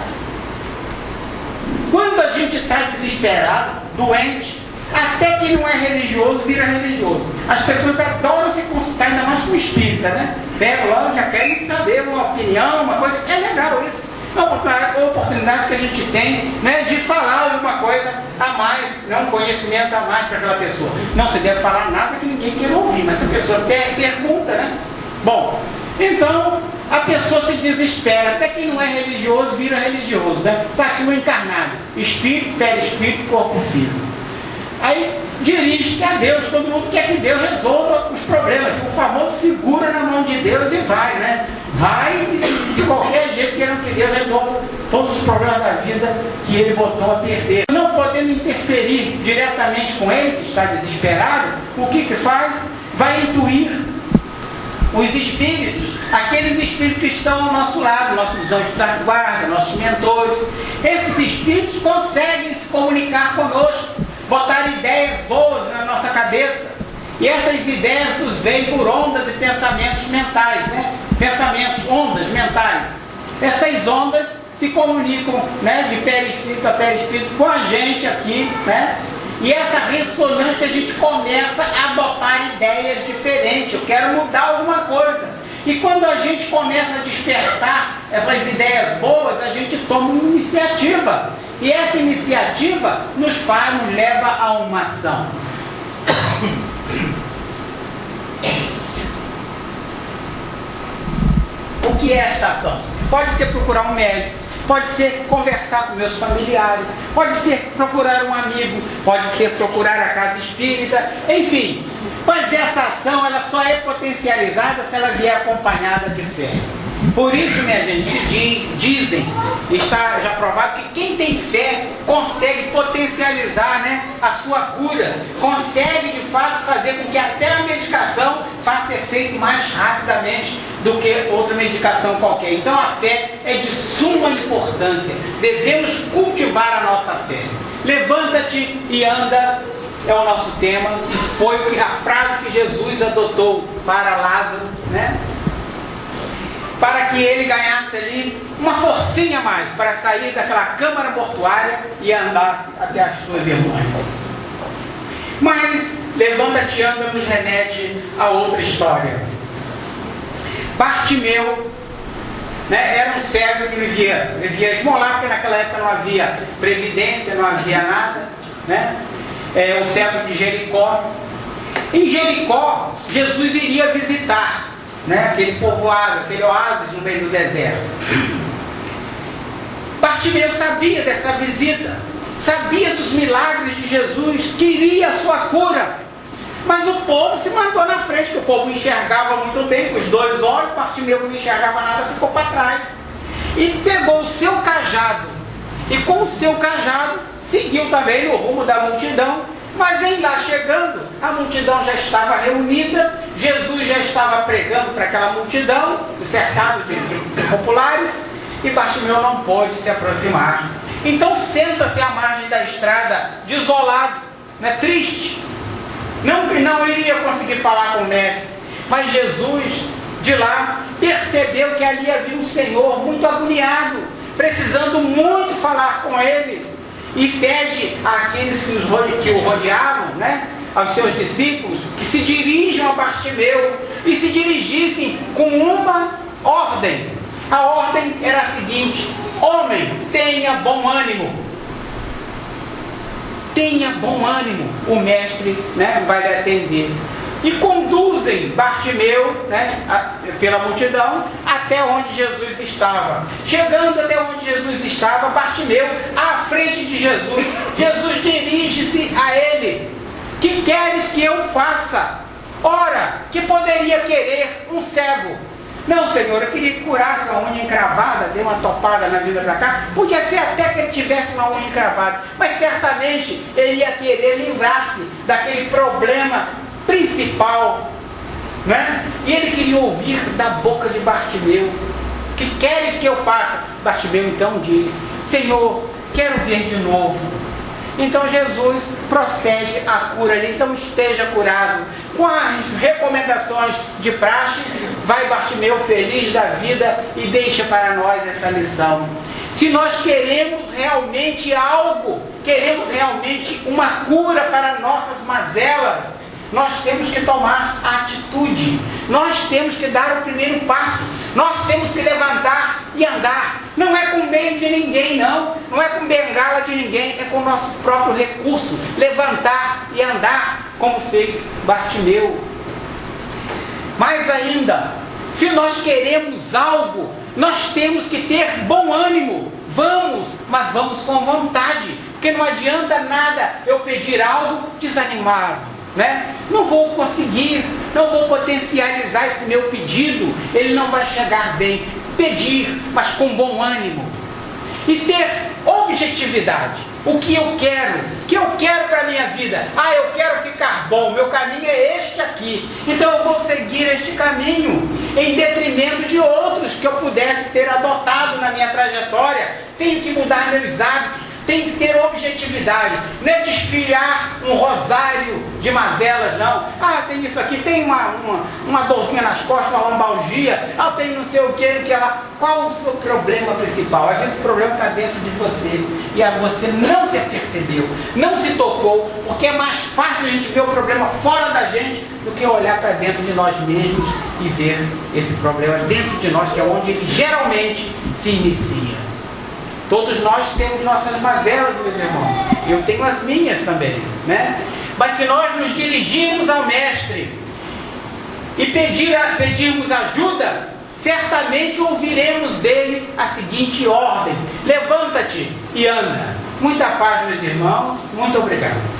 [SPEAKER 1] Quando a gente está desesperado, doente, até quem não é religioso vira religioso. As pessoas adoram se consultar, ainda mais com o espírita, né? Pegam lá, já querem saber uma opinião, uma coisa. É legal isso. É uma oportunidade que a gente tem, né, de falar alguma coisa a mais, né, um conhecimento a mais para aquela pessoa. Não se deve falar nada que ninguém queira ouvir, mas se a pessoa pergunta, né? Bom, então a pessoa se desespera, até quem não é religioso vira religioso, né? Está aqui no encarnado, espírito, perispírito, corpo físico. Aí dirige-se a Deus, todo mundo quer que Deus resolva os problemas, o famoso segura na mão de Deus e vai, né? Vai de qualquer jeito, querendo que Deus resolva todos os problemas da vida que ele botou a perder. Não podendo interferir diretamente com ele, que está desesperado, o que faz? Vai intuir os espíritos, aqueles espíritos que estão ao nosso lado, nossos anjos da guarda, nossos mentores. Esses espíritos conseguem se comunicar conosco, botar ideias boas na nossa cabeça. E essas ideias nos vêm por ondas e pensamentos mentais, né? Pensamentos, ondas mentais. Essas ondas se comunicam, né, de perispírito a perispírito com a gente aqui, né? E essa ressonância a gente começa a adotar ideias diferentes. Eu quero mudar alguma coisa. E quando a gente começa a despertar essas ideias boas, a gente toma uma iniciativa. E essa iniciativa nos leva a uma ação. que é esta ação? Pode ser procurar um médico, pode ser conversar com meus familiares, pode ser procurar um amigo, pode ser procurar a casa espírita, enfim. Mas essa ação, ela só é potencializada se ela vier acompanhada de fé. Por isso, minha gente, dizem, está já provado, que quem tem fé consegue potencializar, né, a sua cura, consegue de fato fazer com que até a medicação faça efeito mais rapidamente do que outra medicação qualquer. Então a fé é de suma importância, devemos cultivar a nossa fé. Levanta-te e anda é o nosso tema, foi a frase que Jesus adotou para Lázaro, né? Para que ele ganhasse ali uma forcinha a mais, para sair daquela câmara mortuária e andasse até as suas irmãs. Mas levanta-te e anda nos remete a outra história. Bartimeu, né, era um cego que vivia esmolar, porque naquela época não havia previdência, não havia nada, né? O cego de Jericó. Em Jericó, Jesus iria visitar, né, aquele povoado, aquele oásis no meio do deserto. Bartimeu sabia dessa visita, sabia dos milagres de Jesus, queria a sua cura, mas o povo se mandou na frente, que o povo enxergava muito bem com os dois olhos. Bartimeu, que não enxergava nada, ficou para trás e pegou o seu cajado, e com o seu cajado seguiu também no rumo da multidão. Mas em lá chegando, a multidão já estava reunida, Jesus já estava pregando para aquela multidão, cercado de populares, e Bartimeu não pôde se aproximar. Então senta-se à margem da estrada, desolado, né, triste. Não iria conseguir falar com o mestre. Mas Jesus, de lá, percebeu que ali havia um Senhor muito agoniado, precisando muito falar com ele. E pede àqueles que o rodeavam, né, aos seus discípulos, que se dirijam a Bartimeu e se dirigissem com uma ordem. A ordem era a seguinte: homem, tenha bom ânimo. Tenha bom ânimo, o mestre, né, vai lhe atender. E conduzem Bartimeu, né, pela multidão até onde Jesus estava. Chegando até onde Jesus estava, Bartimeu, à frente de Jesus, Jesus dirige-se a ele: que queres que eu faça? Ora, que poderia querer um cego? Não, Senhor, eu queria que curasse uma unha encravada, dê uma topada na vida para cá. Podia ser até que ele tivesse uma unha encravada, mas certamente ele ia querer livrar-se daquele problema principal, né? E ele queria ouvir da boca de Bartimeu: que queres que eu faça? Bartimeu então diz: Senhor, quero ver de novo. Então Jesus procede à cura ali. Então esteja curado. Com as recomendações de praxe, vai Bartimeu feliz da vida e deixa para nós essa lição. Se nós queremos realmente algo, queremos realmente uma cura para nossas mazelas, nós temos que tomar atitude, nós temos que dar o primeiro passo, nós temos que levantar e andar. Não é com meio de ninguém, não é com bengala de ninguém, é com o nosso próprio recurso, levantar e andar, como fez Bartimeu. Mais ainda, se nós queremos algo, nós temos que ter bom ânimo. Vamos, mas vamos com vontade, porque não adianta nada eu pedir algo desanimado, né? Não vou conseguir, não vou potencializar esse meu pedido, ele não vai chegar bem. Pedir, mas com bom ânimo. E ter objetividade. O que eu quero para a minha vida? Eu quero ficar bom, meu caminho é este aqui. Então eu vou seguir este caminho, em detrimento de outros que eu pudesse ter adotado na minha trajetória. Tenho que mudar meus hábitos. Tem que ter objetividade, não é desfiar um rosário de mazelas, não. Tem isso aqui, tem uma dorzinha nas costas, uma lombalgia, tem não sei o que lá. Qual o seu problema principal? Às vezes o problema está dentro de você e você não se apercebeu, não se tocou, porque é mais fácil a gente ver o problema fora da gente do que olhar para dentro de nós mesmos e ver esse problema dentro de nós, que é onde ele geralmente se inicia. Todos nós temos nossas mazelas, meus irmãos. Eu tenho as minhas também, né? Mas se nós nos dirigirmos ao Mestre e pedirmos ajuda, certamente ouviremos dele a seguinte ordem: levanta-te e anda. Muita paz, meus irmãos. Muito obrigado.